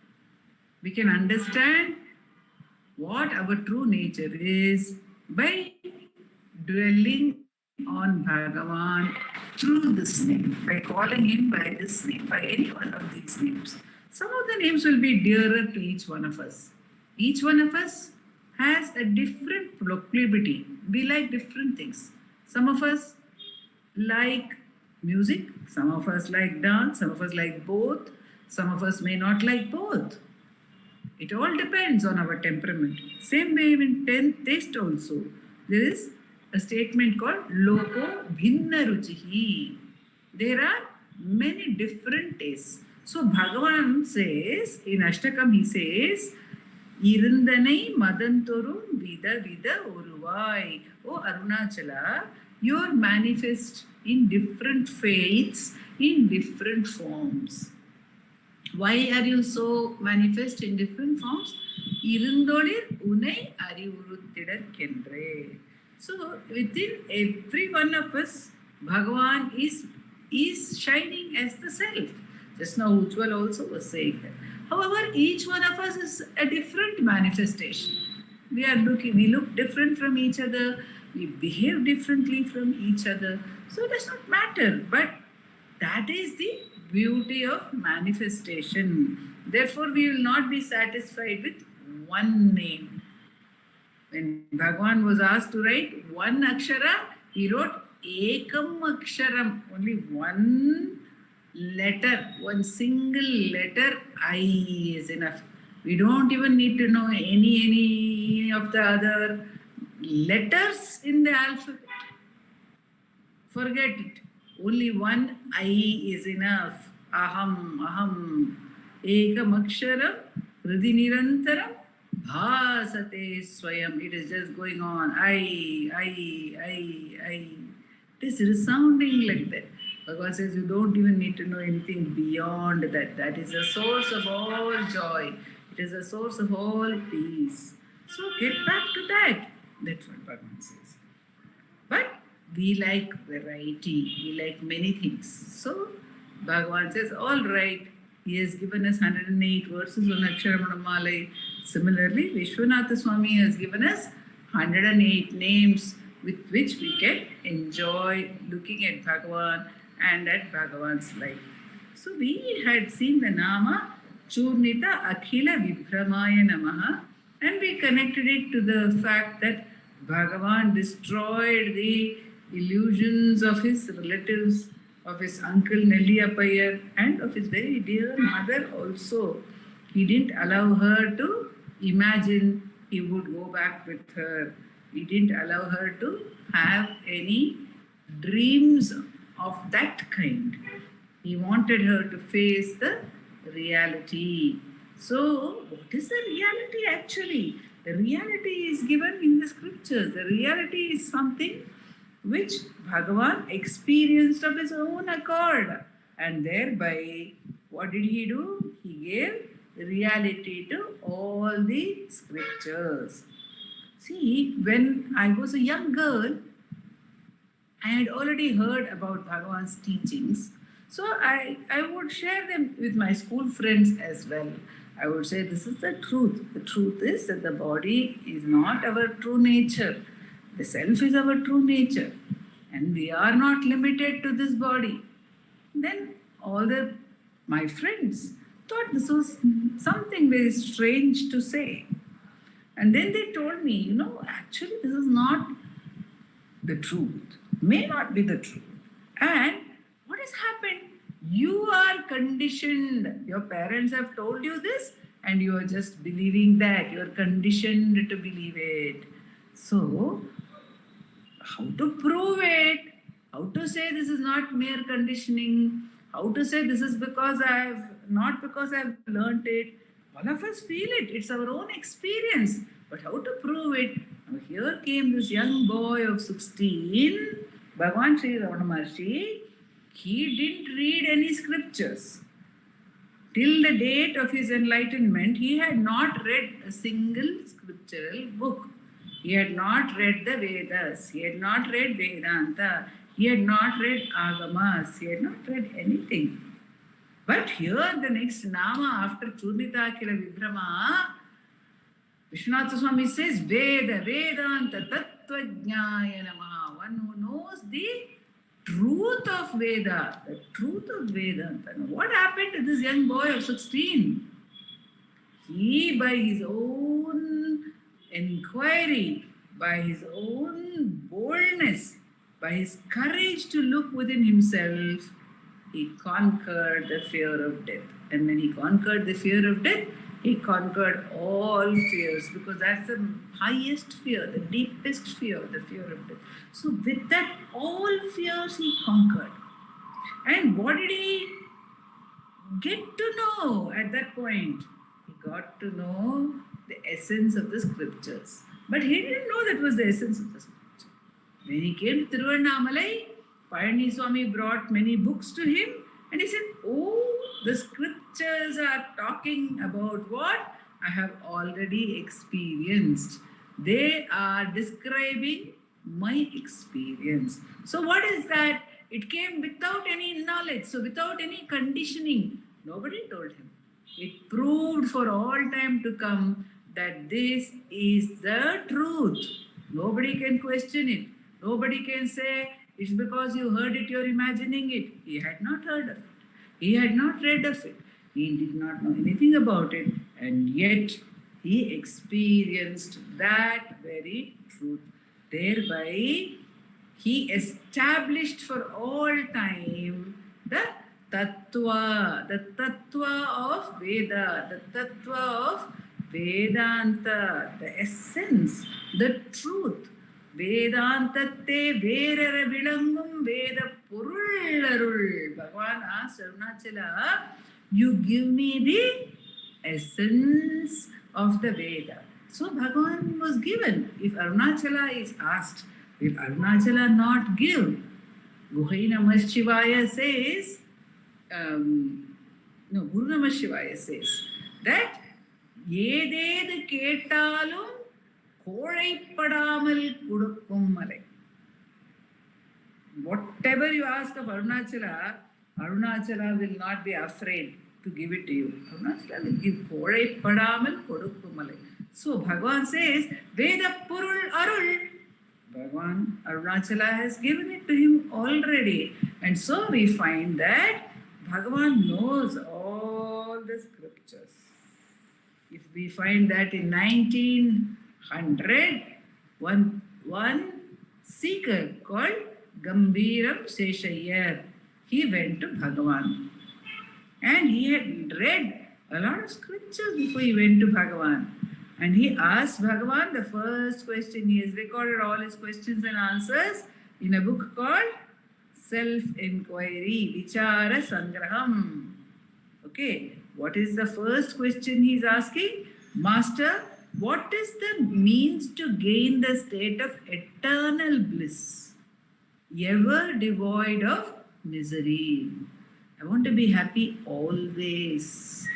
We can understand what our true nature is by dwelling on Bhagavan through this name, by calling him by this name, by any one of these names. Some of the names will be dearer to each one of us. Each one of us has a different proclivity. We like different things. Some of us like music, some of us like dance, some of us like both, some of us may not like both. It all depends on our temperament. Same way in taste also. There is a statement called Loko Bhinna Ruchihi. There are many different tastes. So Bhagavan says, in Ashtakam he says, Irundanai Madantorum Vida Vida Uruvai. Oh Arunachala, you are manifest in different faiths, in different forms. Why are you so manifest in different forms? Irundolir unai arivuruttidakendre. So within every one of us, Bhagavan is shining as the self. Just now Ujwal also was saying that. However, each one of us is a different manifestation. We look different from each other, we behave differently from each other. So it does not matter, but that is the beauty of manifestation. Therefore, we will not be satisfied with one name. When Bhagavan was asked to write one akshara, he wrote Ekam Aksharam, only one letter, one single letter, I is enough. We don't even need to know any of the other letters in the alphabet. Forget it. Only one I is enough. Aham, ekam aksharam, hridi nirantaram, bhasate swayam. It is just going on. I. It is resounding like that. Bhagavan says you don't even need to know anything beyond that. That is the source of all joy. It is the source of all peace. So get back to that. That's what Bhagavan says. But we like variety. We like many things. So Bhagavan says, all right, he has given us 108 verses on Aksharamanamalai. Similarly, Vishwanatha Swami has given us 108 names with which we can enjoy looking at Bhagavan and at Bhagavan's life. So we had seen the Nama Churnita Akhila Vibhramaya Namaha, and we connected it to the fact that Bhagavan destroyed the illusions of his relatives, of his uncle Nelliyappayar, and of his very dear mother also. He didn't allow her to imagine he would go back with her. He didn't allow her to have any dreams of that kind. He wanted her to face the reality. So, what is the reality actually? The reality is given in the scriptures. The reality is something which Bhagavan experienced of his own accord. And thereby, what did he do? He gave reality to all the scriptures. See, when I was a young girl, I had already heard about Bhagavan's teachings. So I would share them with my school friends as well. I would say, this is the truth. The truth is that the body is not our true nature. The self is our true nature. And we are not limited to this body. Then my friends thought this was something very strange to say. And then they told me, actually this is not the truth, may not be the truth. And what has happened? You are conditioned. Your parents have told you this and you are just believing that. You are conditioned to believe it. So, how to prove it? How to say this is not mere conditioning? How to say this is because not because I've learnt it? All of us feel it. It's our own experience. But how to prove it? Now here came this young boy of 16, Bhagavan Sri Ramana. He didn't read any scriptures. Till the date of his enlightenment, he had not read a single scriptural book. He had not read the Vedas. He had not read Vedanta. He had not read Agamas. He had not read anything. But here the next Nama after Churnita Kila Vibhrama, Vishwanatha Swami says, Veda, Vedanta, Tattva Jnaya Namaha. One who knows the truth of Veda, the truth of Vedanta. Now, what happened to this young boy of 16? He, by his own inquiry, by his own boldness, by his courage to look within himself, he conquered the fear of death. And when he conquered the fear of death, he conquered all fears, because that's the highest fear, the deepest fear, the fear of death. So with that, all fears he conquered. And what did he get to know at that point? He got to know the essence of the scriptures. But he didn't know that was the essence of the scripture. When he came to Tiruvannamalai, Payani Swami brought many books to him and he said, oh, the scriptures are talking about what I have already experienced. They are describing my experience. So what is that? It came without any knowledge, so without any conditioning. Nobody told him. It proved for all time to come that this is the truth. Nobody can question it. Nobody can say, it's because you heard it, you're imagining it. He had not heard of it. He had not read of it. He did not know anything about it. And yet, he experienced that very truth. Thereby, he established for all time the Tattva of Veda, the Tattva of Vedanta, the essence, the truth. Vedantatte verara vilangum Veda Purullarul. Bhagavan asked Arunachala, you give me the essence of the Veda. So Bhagavan was given. If Arunachala is asked, will Arunachala not give? Guhai Namah Shivaya says, Guru Namah Shivaya says that Yeded Ketalum Kodaippadamal Kudukkum Malai. Whatever you ask of Arunachala, Arunachala will not be afraid to give it to you. Arunachala will give Kodaippadamal Kudukkum Malai. So Bhagavan says, Veda Purul Arul. Bhagavan Arunachala has given it to him already. And so we find that Bhagavan knows all the scriptures. If we find that in 1900, one seeker called Gambiram Seshayar, he went to Bhagavan. And he had read a lot of scriptures before he went to Bhagavan. And he asked Bhagavan the first question. He has recorded all his questions and answers in a book called Self-enquiry, Vichara Sangraham. Okay, what is the first question he is asking? Master, what is the means to gain the state of eternal bliss, ever devoid of misery? I want to be happy always.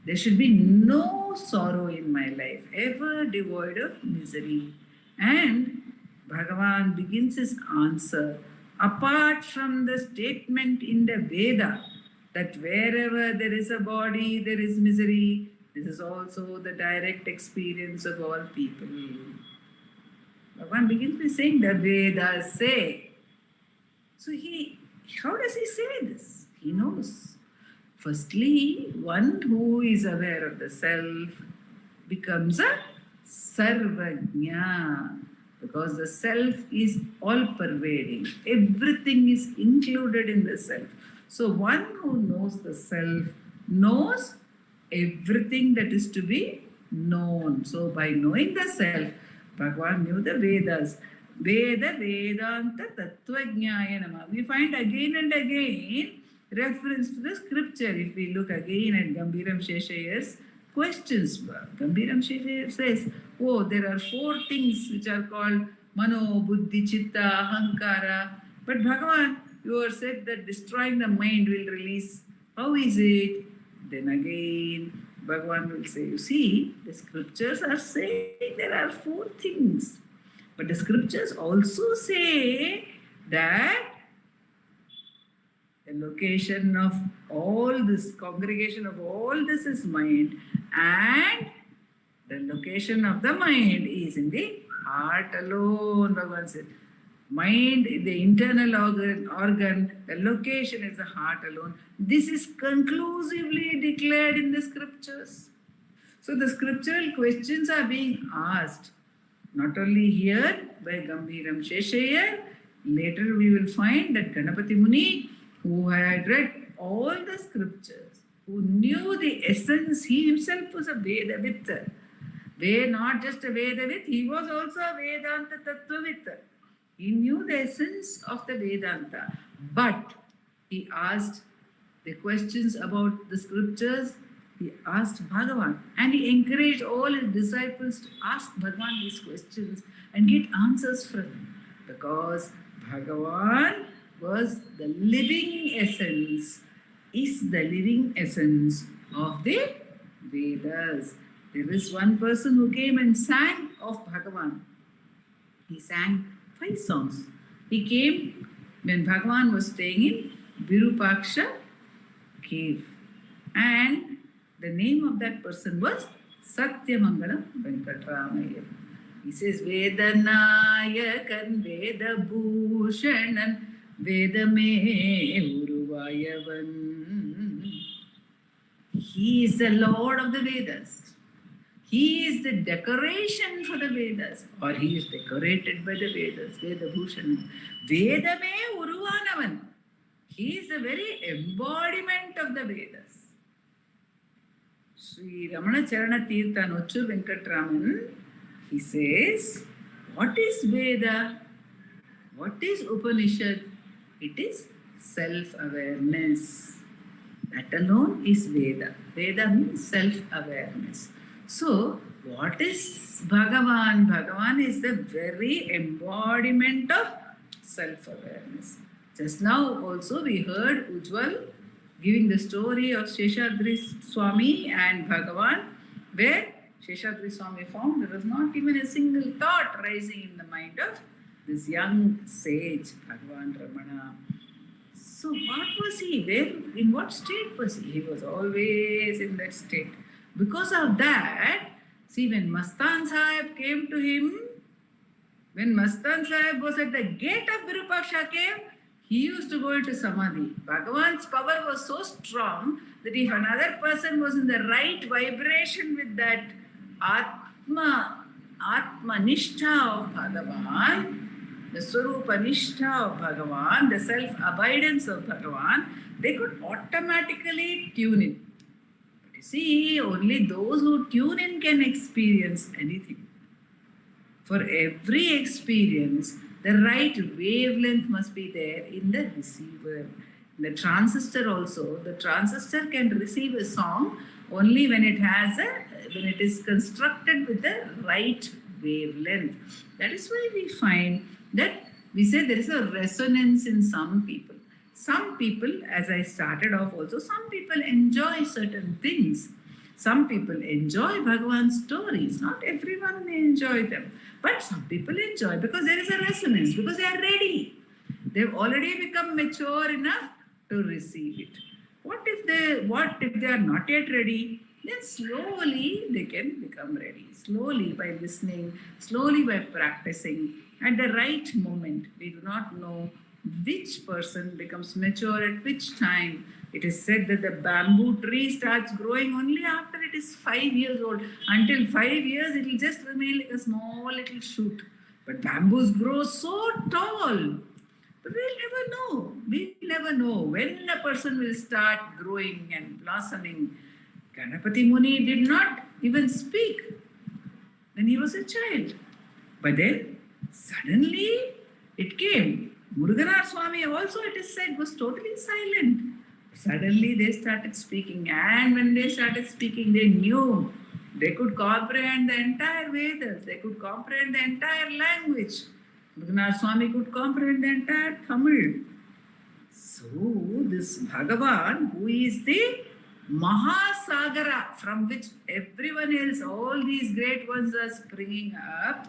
There should be no sorrow in my life, ever devoid of misery. And Bhagavan begins his answer. Apart from the statement in the Veda that wherever there is a body, there is misery, this is also the direct experience of all people. Bhagavan begins by saying the Vedas say. So how does he say this? He knows. Firstly, one who is aware of the self becomes a Sarvajna. because the self is all pervading. Everything is included in the self. So one who knows the self knows everything that is to be known. So by knowing the self, Bhagavan knew the Vedas. Veda, Vedanta, Tattvajnaya Nama. We find again and again reference to the scripture. If we look again at Gambhiram Sheshayar's questions, Gambhiram Sheshayar says, oh, there are 4 things which are called Mano, Buddhi, Chitta, Ahankara. But Bhagavan, you are said that destroying the mind will release. How is it? Then again, Bhagavan will say, you see, the scriptures are saying there are 4 things. But the scriptures also say that the location of all this, congregation of all this is mind, and the location of the mind is in the heart alone. Bhagavan said, mind, the internal organ, the location is the heart alone. This is conclusively declared in the scriptures. So the scriptural questions are being asked, not only here by Gambhiram Sheshayar. Later we will find that Ganapati Muni, who had read all the scriptures, who knew the essence, he himself was a Vedavit. Not just a Vedavit, he was also a Vedanta Tattvavit. He knew the essence of the Vedanta, but he asked the questions about the scriptures. He asked Bhagavan, and he encouraged all his disciples to ask Bhagavan these questions and get answers from him, because Bhagavan was the living essence, is the living essence of the Vedas. There is one person who came and sang of Bhagavan. He sang 5 songs. He came when Bhagavan was staying in Virupaksha cave, and the name of that person was Satyamangalam Venkatesh. He says, Vedanayakan Vedabhushanan Vedame Uruvayavan. He is the Lord of the Vedas. He is the decoration for the Vedas, or he is decorated by the Vedas. Vedabhushanan. Vedame Uruvanavan. He is the very embodiment of the Vedas. Sri Ramana Charana Tirtha Nochur Venkatraman, he says, what is Veda? What is Upanishad? It is self-awareness. That alone is Veda. Veda means self-awareness. So, what is Bhagavan? Bhagavan is the very embodiment of self-awareness. Just now also we heard Ujwal giving the story of Seshadri Swami and Bhagavan, where Seshadri Swami found there was not even a single thought rising in the mind of this young sage, Bhagavan Ramana. So what was he? Where, in what state was he? He was always in that state. Because of that, see, when Mastan Sahib came to him, when Mastan Sahib was at the gate of Virupaksha cave, he used to go into Samadhi. Bhagavan's power was so strong that if another person was in the right vibration with that Atma Nishtha of Bhagavan, the Swarupa Nishtha of Bhagavan, the self-abidance of Bhagavan, they could automatically tune in. But you see, only those who tune in can experience anything. For every experience, the right wavelength must be there in the receiver. The transistor also, the transistor can receive a song only when it is constructed with the right wavelength. That is why we find that we say there is a resonance in some people. Some people, as I started off also, some people enjoy certain things. Some people enjoy Bhagavan's stories. Not everyone may enjoy them. But some people enjoy because there is a resonance, because they are ready. They've already become mature enough to receive it. What if they are not yet ready? Then slowly they can become ready. Slowly by listening, slowly by practicing. At the right moment, we do not know which person becomes mature at which time. It is said that the bamboo tree starts growing only after it is 5 years old. Until 5 years, it will just remain like a small little shoot. But bamboos grow so tall. But we'll never know. We'll never know when a person will start growing and blossoming. Ganapati Muni did not even speak when he was a child. But then suddenly it came. Muruganaswamy also, it is said, was totally silent. Suddenly they started speaking, and when they started speaking, they knew they could comprehend the entire Vedas, they could comprehend the entire language. Muruganaswamy could comprehend the entire Tamil. So this Bhagavan, who is the Mahasagara, from which everyone else, all these great ones are springing up,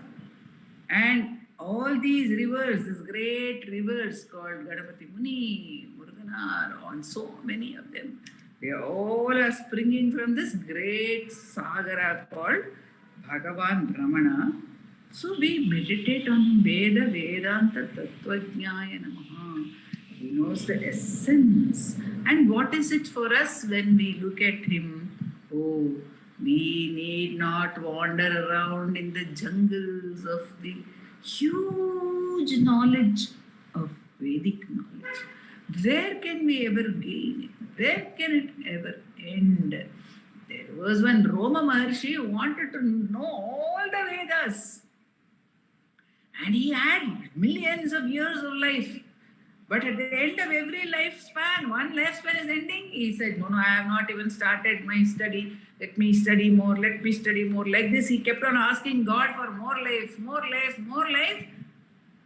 and all these rivers, these great rivers called Ganapati Muni, Muruganar, on so many of them, they all are springing from this great Sagara called Bhagavan Ramana. So we meditate on Veda Vedanta Tattvajnaya Namaha. He knows the essence. And what is it for us when we look at him? Oh, we need not wander around in the jungles of the huge knowledge of Vedic knowledge. Where can we ever gain it? Where can it ever end? There was one Roma Maharshi who wanted to know all the Vedas. And he had millions of years of life. But at the end of every lifespan, one lifespan is ending, he said, no, I have not even started my study. Let me study more, let me study more. Like this, he kept on asking God for more life, more life, more life.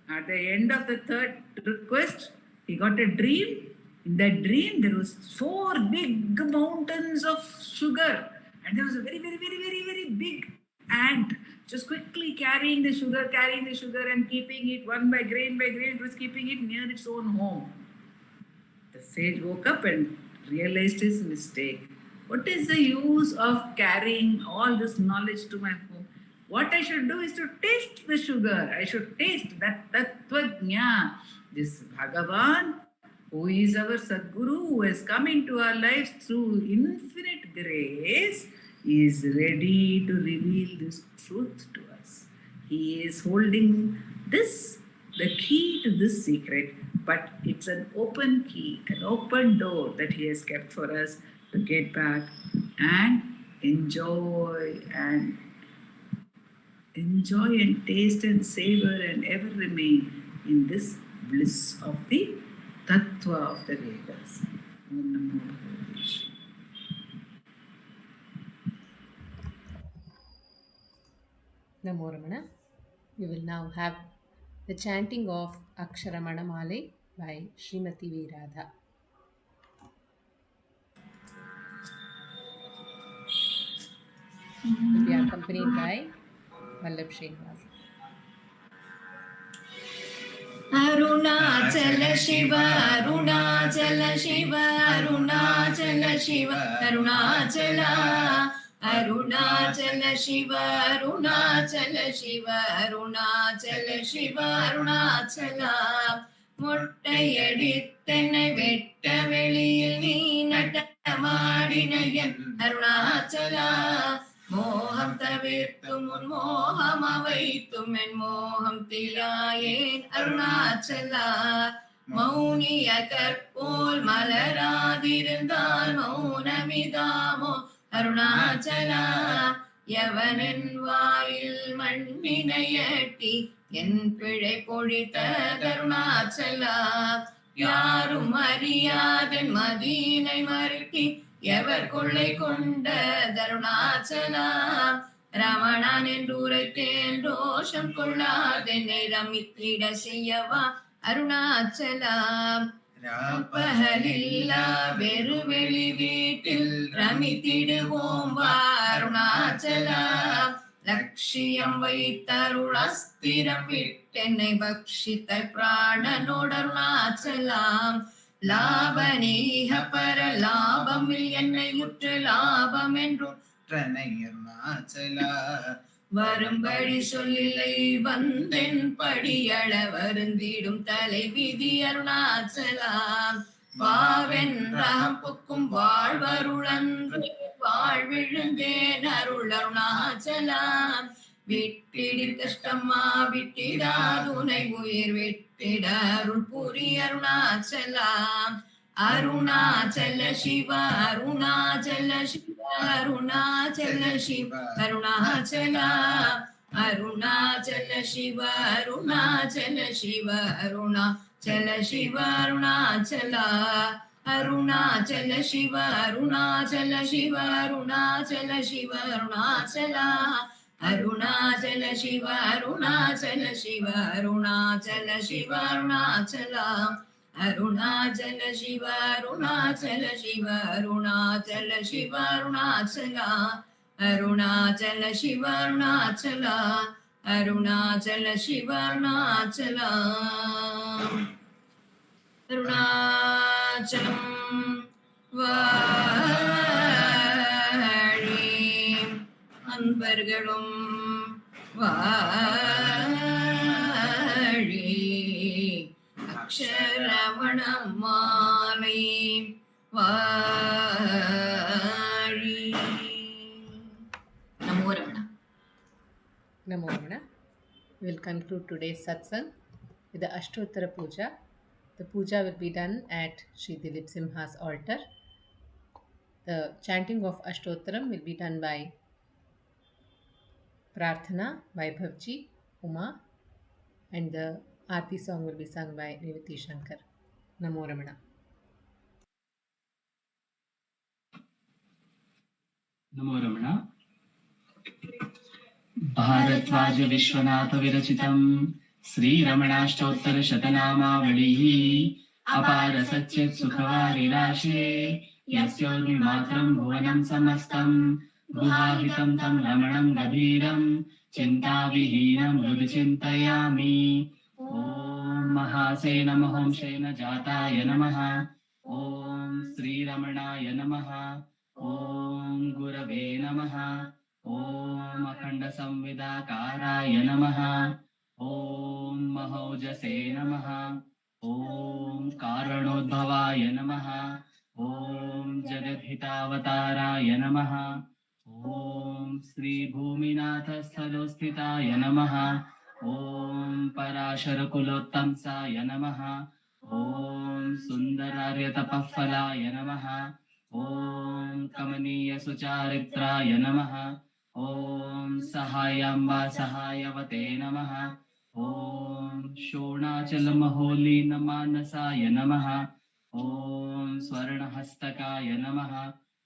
At the end of the third request, he got a dream. In that dream, there was 4 big mountains of sugar. And there was a very, very, very, very, very big ant just quickly carrying the sugar and keeping it one by grain, it was keeping it near its own home. The sage woke up and realized his mistake. What is the use of carrying all this knowledge to my home? What I should do is to taste the sugar. I should taste that Tattvajna. This Bhagavan, who is our Sadguru, who has come into our lives through infinite grace, is ready to reveal this truth to us. He is holding this, the key to this secret, but it's an open key, an open door that he has kept for us to get back and enjoy and taste and savor and ever remain in this bliss of the Tattva of the Vedas. Om Namo Bhagavate. Namo Ramana. We will now have the chanting of Aksharamanamalai by Srimati V. Radha. Will be accompanied by Vallabh. Arunachala Shiva, Arunachala Shiva, Arunachala Shiva, Arunachala. Arunachala Shiva, Arunachala Shiva, Arunachala Shiva, Arunachala. முட்டையடித்தனை வெட்ட வெளியில் நீ நடமாடினையன் அருணாச்சலா. மோகம் தவிர்த்தும் உன் மோகம் அவைத்தும் என் மோகம் தீராயேன் அருணாச்சலா. மௌனிய கற்போல் மலராதிருந்தால் மௌனமிதாமோ அருணாச்சலா. எவனின் வாயில் மண்ணினையட்டி என் பிழை பொழித்த கருணாச்சலா. யாரும் அறியாதன் மதீனை மறுக்கி எவர் கொள்ளை கொண்ட தருணாச்சலா. ரமணன் என்று உரைத்தேன் ரோஷம் கொள்ளாதென்னை ரமித்திட செய்யவா அருணாச்சலா. பகலில்லா வெறுவெளி வீட்டில் ரமித்திடுவோம் வா அருணாச்சலா. லட்சியம் வைத்தருளஸ்திரம் விட்டென்னை பக்ஷித்த பிராணனோடு அருணாச்சலாம். லாபநீக பர லாபமில் என்னை உற்று லாபம் என்றும் அருணாச்சலா. வரும்படி சொல்லிலை வந்தென் படியள வருந்திடும் தலை விதி அருணாச்சலா. வாவென்றாம் புக்கும் வாழ்வருளன்று வாழ்விழுந்தேன் அருள் அருணாச்சலா. விட்டிடி கஷ்டமா விட்டிடாதுனை உயிர் விட்டிட அருள் புரி அருணாச்சலா அருணாச்சல சிவ அருணாச்சல சிவ அருணாச்சல சிவ அருணாச்சலா அருணாச்சல சிவ அருணாச்சல சிவ அருணாச்சல சிவ அருணாச்சலா அருணாச்சல சிவ அருணாச்சல சிவ அருணாச்சல சிவ அருணாச்சலா அருணாச்சல சிவ அருணாச்சல சிவ அருணாச்சல சிவ அருணாச்சலா அருணாச்சல சிவ அருணாச்சல சிவ அருணாச்சல சிவ அருணாச்சலா அருணாச்சல சிவ அருணாச்சலா அருணாச்சல சிவ அருணாச்சலா அருணாச்சலம் வாழி அன்பர்களும் வாழி அக்ஷரமணமாலை வாழி. நமோ Ramana. Namo Ramana. We will conclude today's satsang with the Ashtottara puja. The puja will be done at Sri Dileep Simha's altar. The chanting of Ashtottaram will be done by Prarthana, Vaibhavji, Uma, and the Aarti song will be sung by Revathi Sankar. Namo Ramana. नमो रमण. भारद्वाज विश्वनाथ विरचितं श्रीरमणाष्टोत्तर शतनामावलिः अपार सच्चित् सुखवारिराशे यस्योर्मिमात्रं भुवनं समस्तं गुहाहितं तं रमणं गभीरं चिन्ताविहीनं हृदि चिन्तयामि. ॐ महासेन महोंशेन जाताय नमः. ॐ श्रीरमणाय नमः. ॐ गुरवे नमः. ॐ अखण्डसंविदाकाराय नमः. ॐ महौजसे नमः. ॐ कारणोद्भवाय नमः. ॐ जगद्हितावताराय नमः. ॐ श्रीभूमिनाथस्थलोस्थिताय नमः. ॐ पराशरकुलोत्तंसाय नमः. ॐ सुन्दरार्यतपःफलाय नमः. ॐ कमनीयसुचारित्राय नमः. ॐ सहायाम्बा सहायवते नमः. ॐ शोणाचलमहोलीनमानसाय नमः. ॐ स्वर्णहस्तकाय नमः.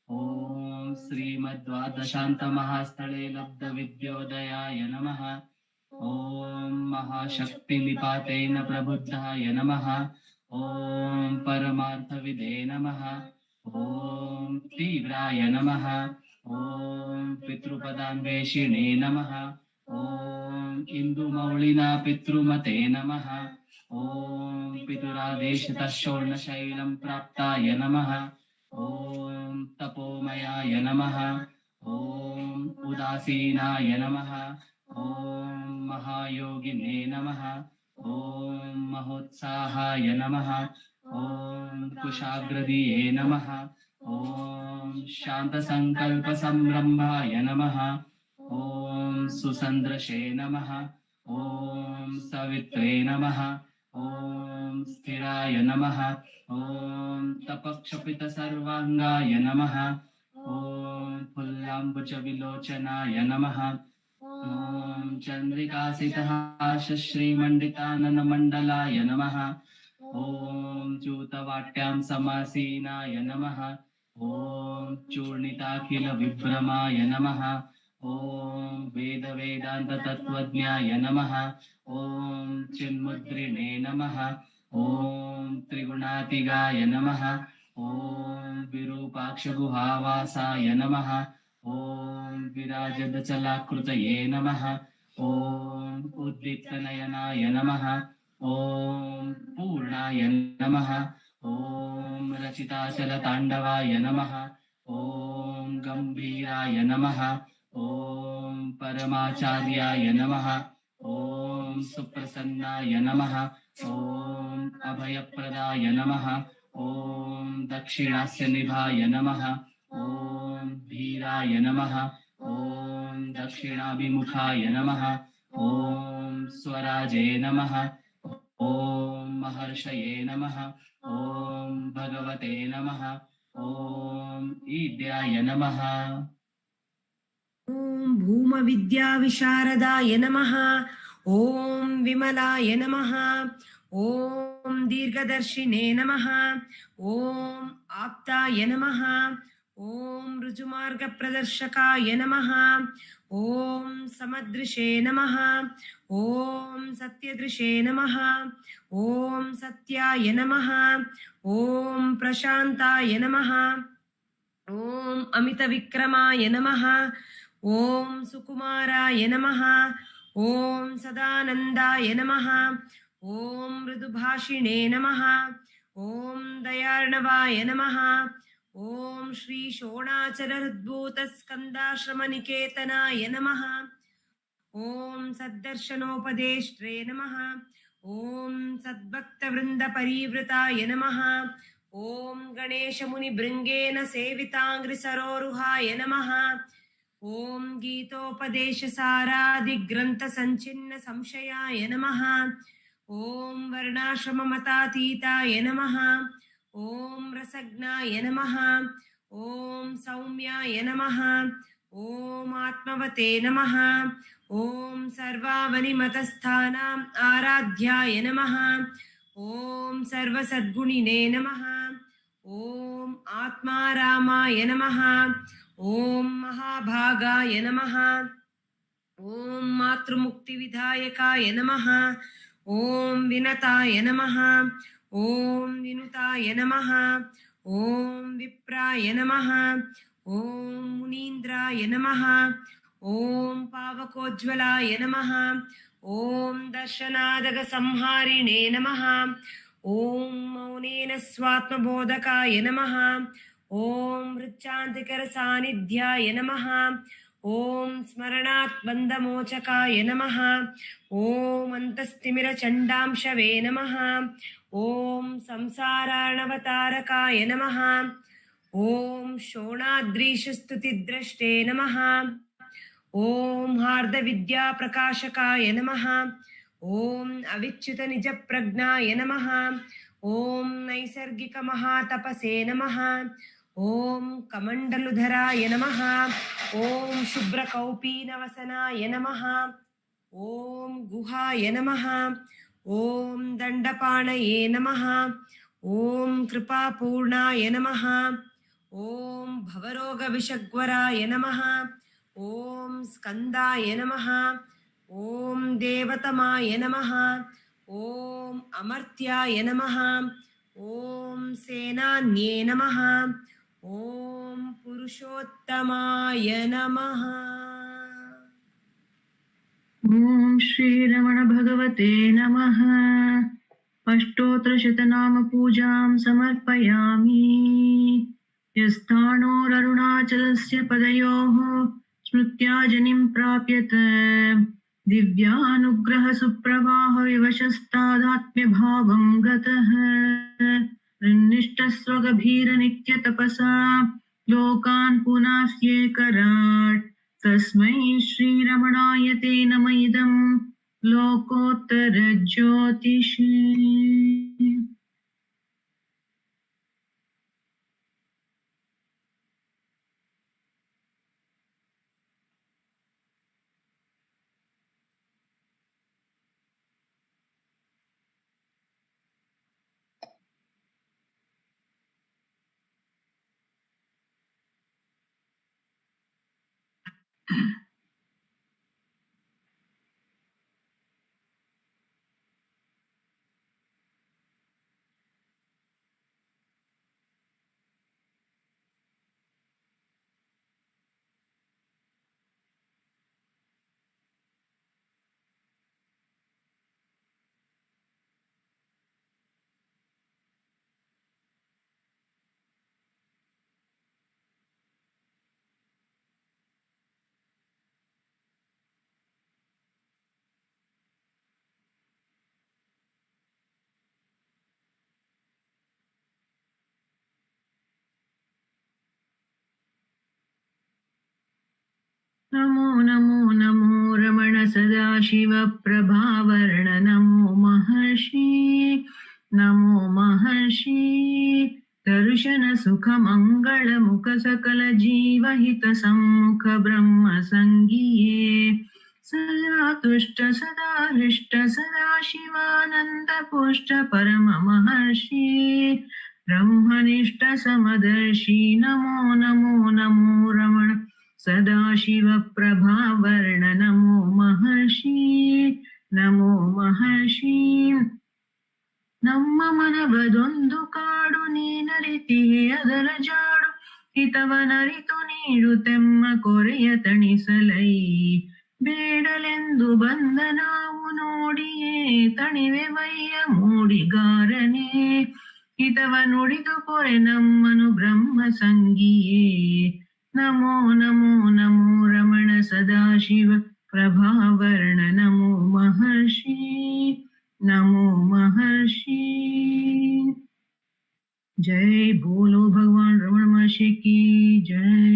ॐ श्रीमद्वादशान्तमहास्थले लब्धविद्योदयाय नमः. ॐ महाशक्तिनिपातेन प्रबुद्धाय नमः. ॐ परमार्थविदे नमः. ॐ तीव्राय नमः. ॐ पितृपदान्वेषिणे नमः. ॐ इन्दुमौलिना पितृमते नमः. ॐ पितुरादेशतः शोर्णशैलं प्राप्ताय नमः. ॐ तपोमयाय नमः. ॐ उदासीनाय नमः. ॐ महायोगिने नमः. ॐ महोत्साहाय नमः. ॐ कुशाग्रदीये नमः. ॐ शान्तसङ्कल्पसंरम्भाय नमः. ॐ सुसन्दृशे नमः. ॐ सवित्रे नमः. ॐ स्थिराय नमः. ॐ तपक्षपितसर्वाङ्गाय नमः. ॐ फुल्लाम्बुजविलोचनाय नमः. ॐ चन्द्रिकासितहासश्रीमण्डिताननमण्डलाय नमः. ॐ जूतवाट्यां समासीनाय नमः. ॐ चूर्णिताखिलविभ्रमाय नमः. ॐ वेदवेदान्ततत्त्वज्ञाय नमः. ॐ चिन्मुद्रिणे नमः. ॐ त्रिगुणातिगाय नमः. ॐ विरूपाक्षगुहावासाय नमः. ॐ विराजदचलाकृतये नमः. ॐ उद्दीप्तनयनाय नमः. ॐ पूर्णाय नमः. ॐ रचिताचलताण्डवाय नमः. ॐ गम्भीराय नमः. ॐ परमाचार्याय नमः. ॐ सुप्रसन्नाय नमः. ॐ अभयप्रदाय नमः. ॐ दक्षिणास्य निभाय नमः. ॐ धीराय नमः. ॐ दक्षिणाभिमुखाय नमः ॐ स्वराजे नमः ॐ महर्षये नमः ॐ भगवते नमः ॐ ईड्याय नमः ॐ भूमविद्याविशारदाय नमः ॐ विमलाय नमः ॐ दीर्घदर्शिने नमः ॐ आप्ताय नमः ॐ ऋजुमार्गप्रदर्शकाय नमः ॐ समदृशे नमः ॐ सत्यदृशे नमः ॐ सत्याय नमः ॐ प्रशान्ताय नमः ॐ अमितविक्रमाय नमः ॐ सुकुमाराय नमः ॐ सदानन्दाय नमः ॐ मृदुभाषिणे नमः ॐ दयार्णवाय नमः ॐ श्री शोणाचलहृद्भूतस्कन्दाश्रमनिकेतनाय नमः ॐ सद्दर्शनोपदेष्ट्रे नमः ॐ सद्भक्तवृन्दपरिवृताय नमः ॐ गणेशमुनिभृङ्गेन सेविताङ्घ्रिसरोरुहाय नमः ॐ गीतोपदेशसारादिग्रन्थसञ्चिन्न संशयाय नमः ॐ वर्णाश्रममतातीताय नमः ॐ रसज्ञाय नमः ॐ सौम्याय नमः ॐ आत्मवते नमः ॐ सर्वावनिमतस्थानाम् आराध्याय नमः ॐ सर्वसद्गुणिने नमः ॐ आत्मारामाय नमः ॐ महाभागाय नमः ॐ मातृमुक्तिविधायकाय नमः ॐ विनताय नमः ॐ विनुताय नमः ॐ विप्राय नमः ॐ मुनीन्द्राय नमः ॐ पावकोज्ज्वलाय नमः ॐ दर्शनादगसंहारिणे नमः ॐ मौनेन स्वात्मबोधकाय नमः ॐ हृच्चान्तिकरसान्निध्याय नमः ॐ स्मरणात् बन्धमोचकाय नमः ॐ अन्तस्तिमिरचण्डांशवे नमः ॐ संसारार्णवतारकाय नमः ॐ शोणाद्रीशस्तुतिद्रष्टे नमः ॐ हार्दविद्याप्रकाशकाय नमः ॐ अविच्युतनिजप्रज्ञाय नमः ॐ नैसर्गिकमहातपसे नमः ॐ कमण्डलुधराय नमः ॐ शुभ्रकौपीनवसनाय नमः ॐ गुहाय नमः ॐ दण्डपाणये नमः ॐ कृपापूर्णाय नमः ॐ भवरोगविषग्वराय नमः ॐ स्कन्दाय नमः ॐ देवतमाय नमः ॐ अमर्त्याय नमः ॐ सेनान्ये नमः ॐ पुरुषोत्तमाय नमः। ॐ श्रीरमण भगवते नमः। अष्टोत्तरशतनाम पूजां समर्पयामि। यस्थाणोररुणाचलस्य पदयोः स्मृत्याजनिं प्राप्यत दिव्यानुग्रह सुप्रवाह विवशस्तादात्म्यभावं गतः निष्ठस्वगभीरनित्यतपसा लोकान् पुनास्येकराट् तस्मै श्रीरमणाय ते नम इदं लोकोत्तरज्योतिषे। नमो नमो नमो रमण सदाशिव प्रभावर्ण नमो महर्षि नमो महर्षि दर्शन सुख मंगल मुख सकल जीवहित सम्मुख ब्रह्म संगिये सदा तुष्ट सदा हृष्ट सदा शिवानंद पुष्ट परम महर्षि ब्रह्मनिष्ठ समदर्शी नमो नमो नमो रमण सदाशिव प्रभावर्ण नमो महर्षि नमो महर्षि ನಮ್ಮ ಮನವದೊಂದು ಕಾಡು ನೀನರಿತಿಯೇ ಅದರ ಜಾಡು ಹಿತವನರಿತು ನೀಡುತ್ತೆಮ್ಮ ಕೊರೆಯ ತಣಿಸಲೈ ಬೇಡಲೆಂದು ಬಂದ ನಾವು ನೋಡಿಯೇ ತಣಿವೆವಯ್ಯ ಮೂಡಿಗಾರನೇ ಹಿತವ ನುಡಿದು ಕೊರೆ ನಮ್ಮನು ಬ್ರಹ್ಮ ಸಂಗಿಯೇ ನಮೋ ನಮೋ ನಮೋ ರಮಣ ಸದಾಶಿವ ಪ್ರಭಾವರ್ಣ ನಮೋ महर्षि नमो महर्षि। जय बोलो भगवान रमण महर्षि की जय।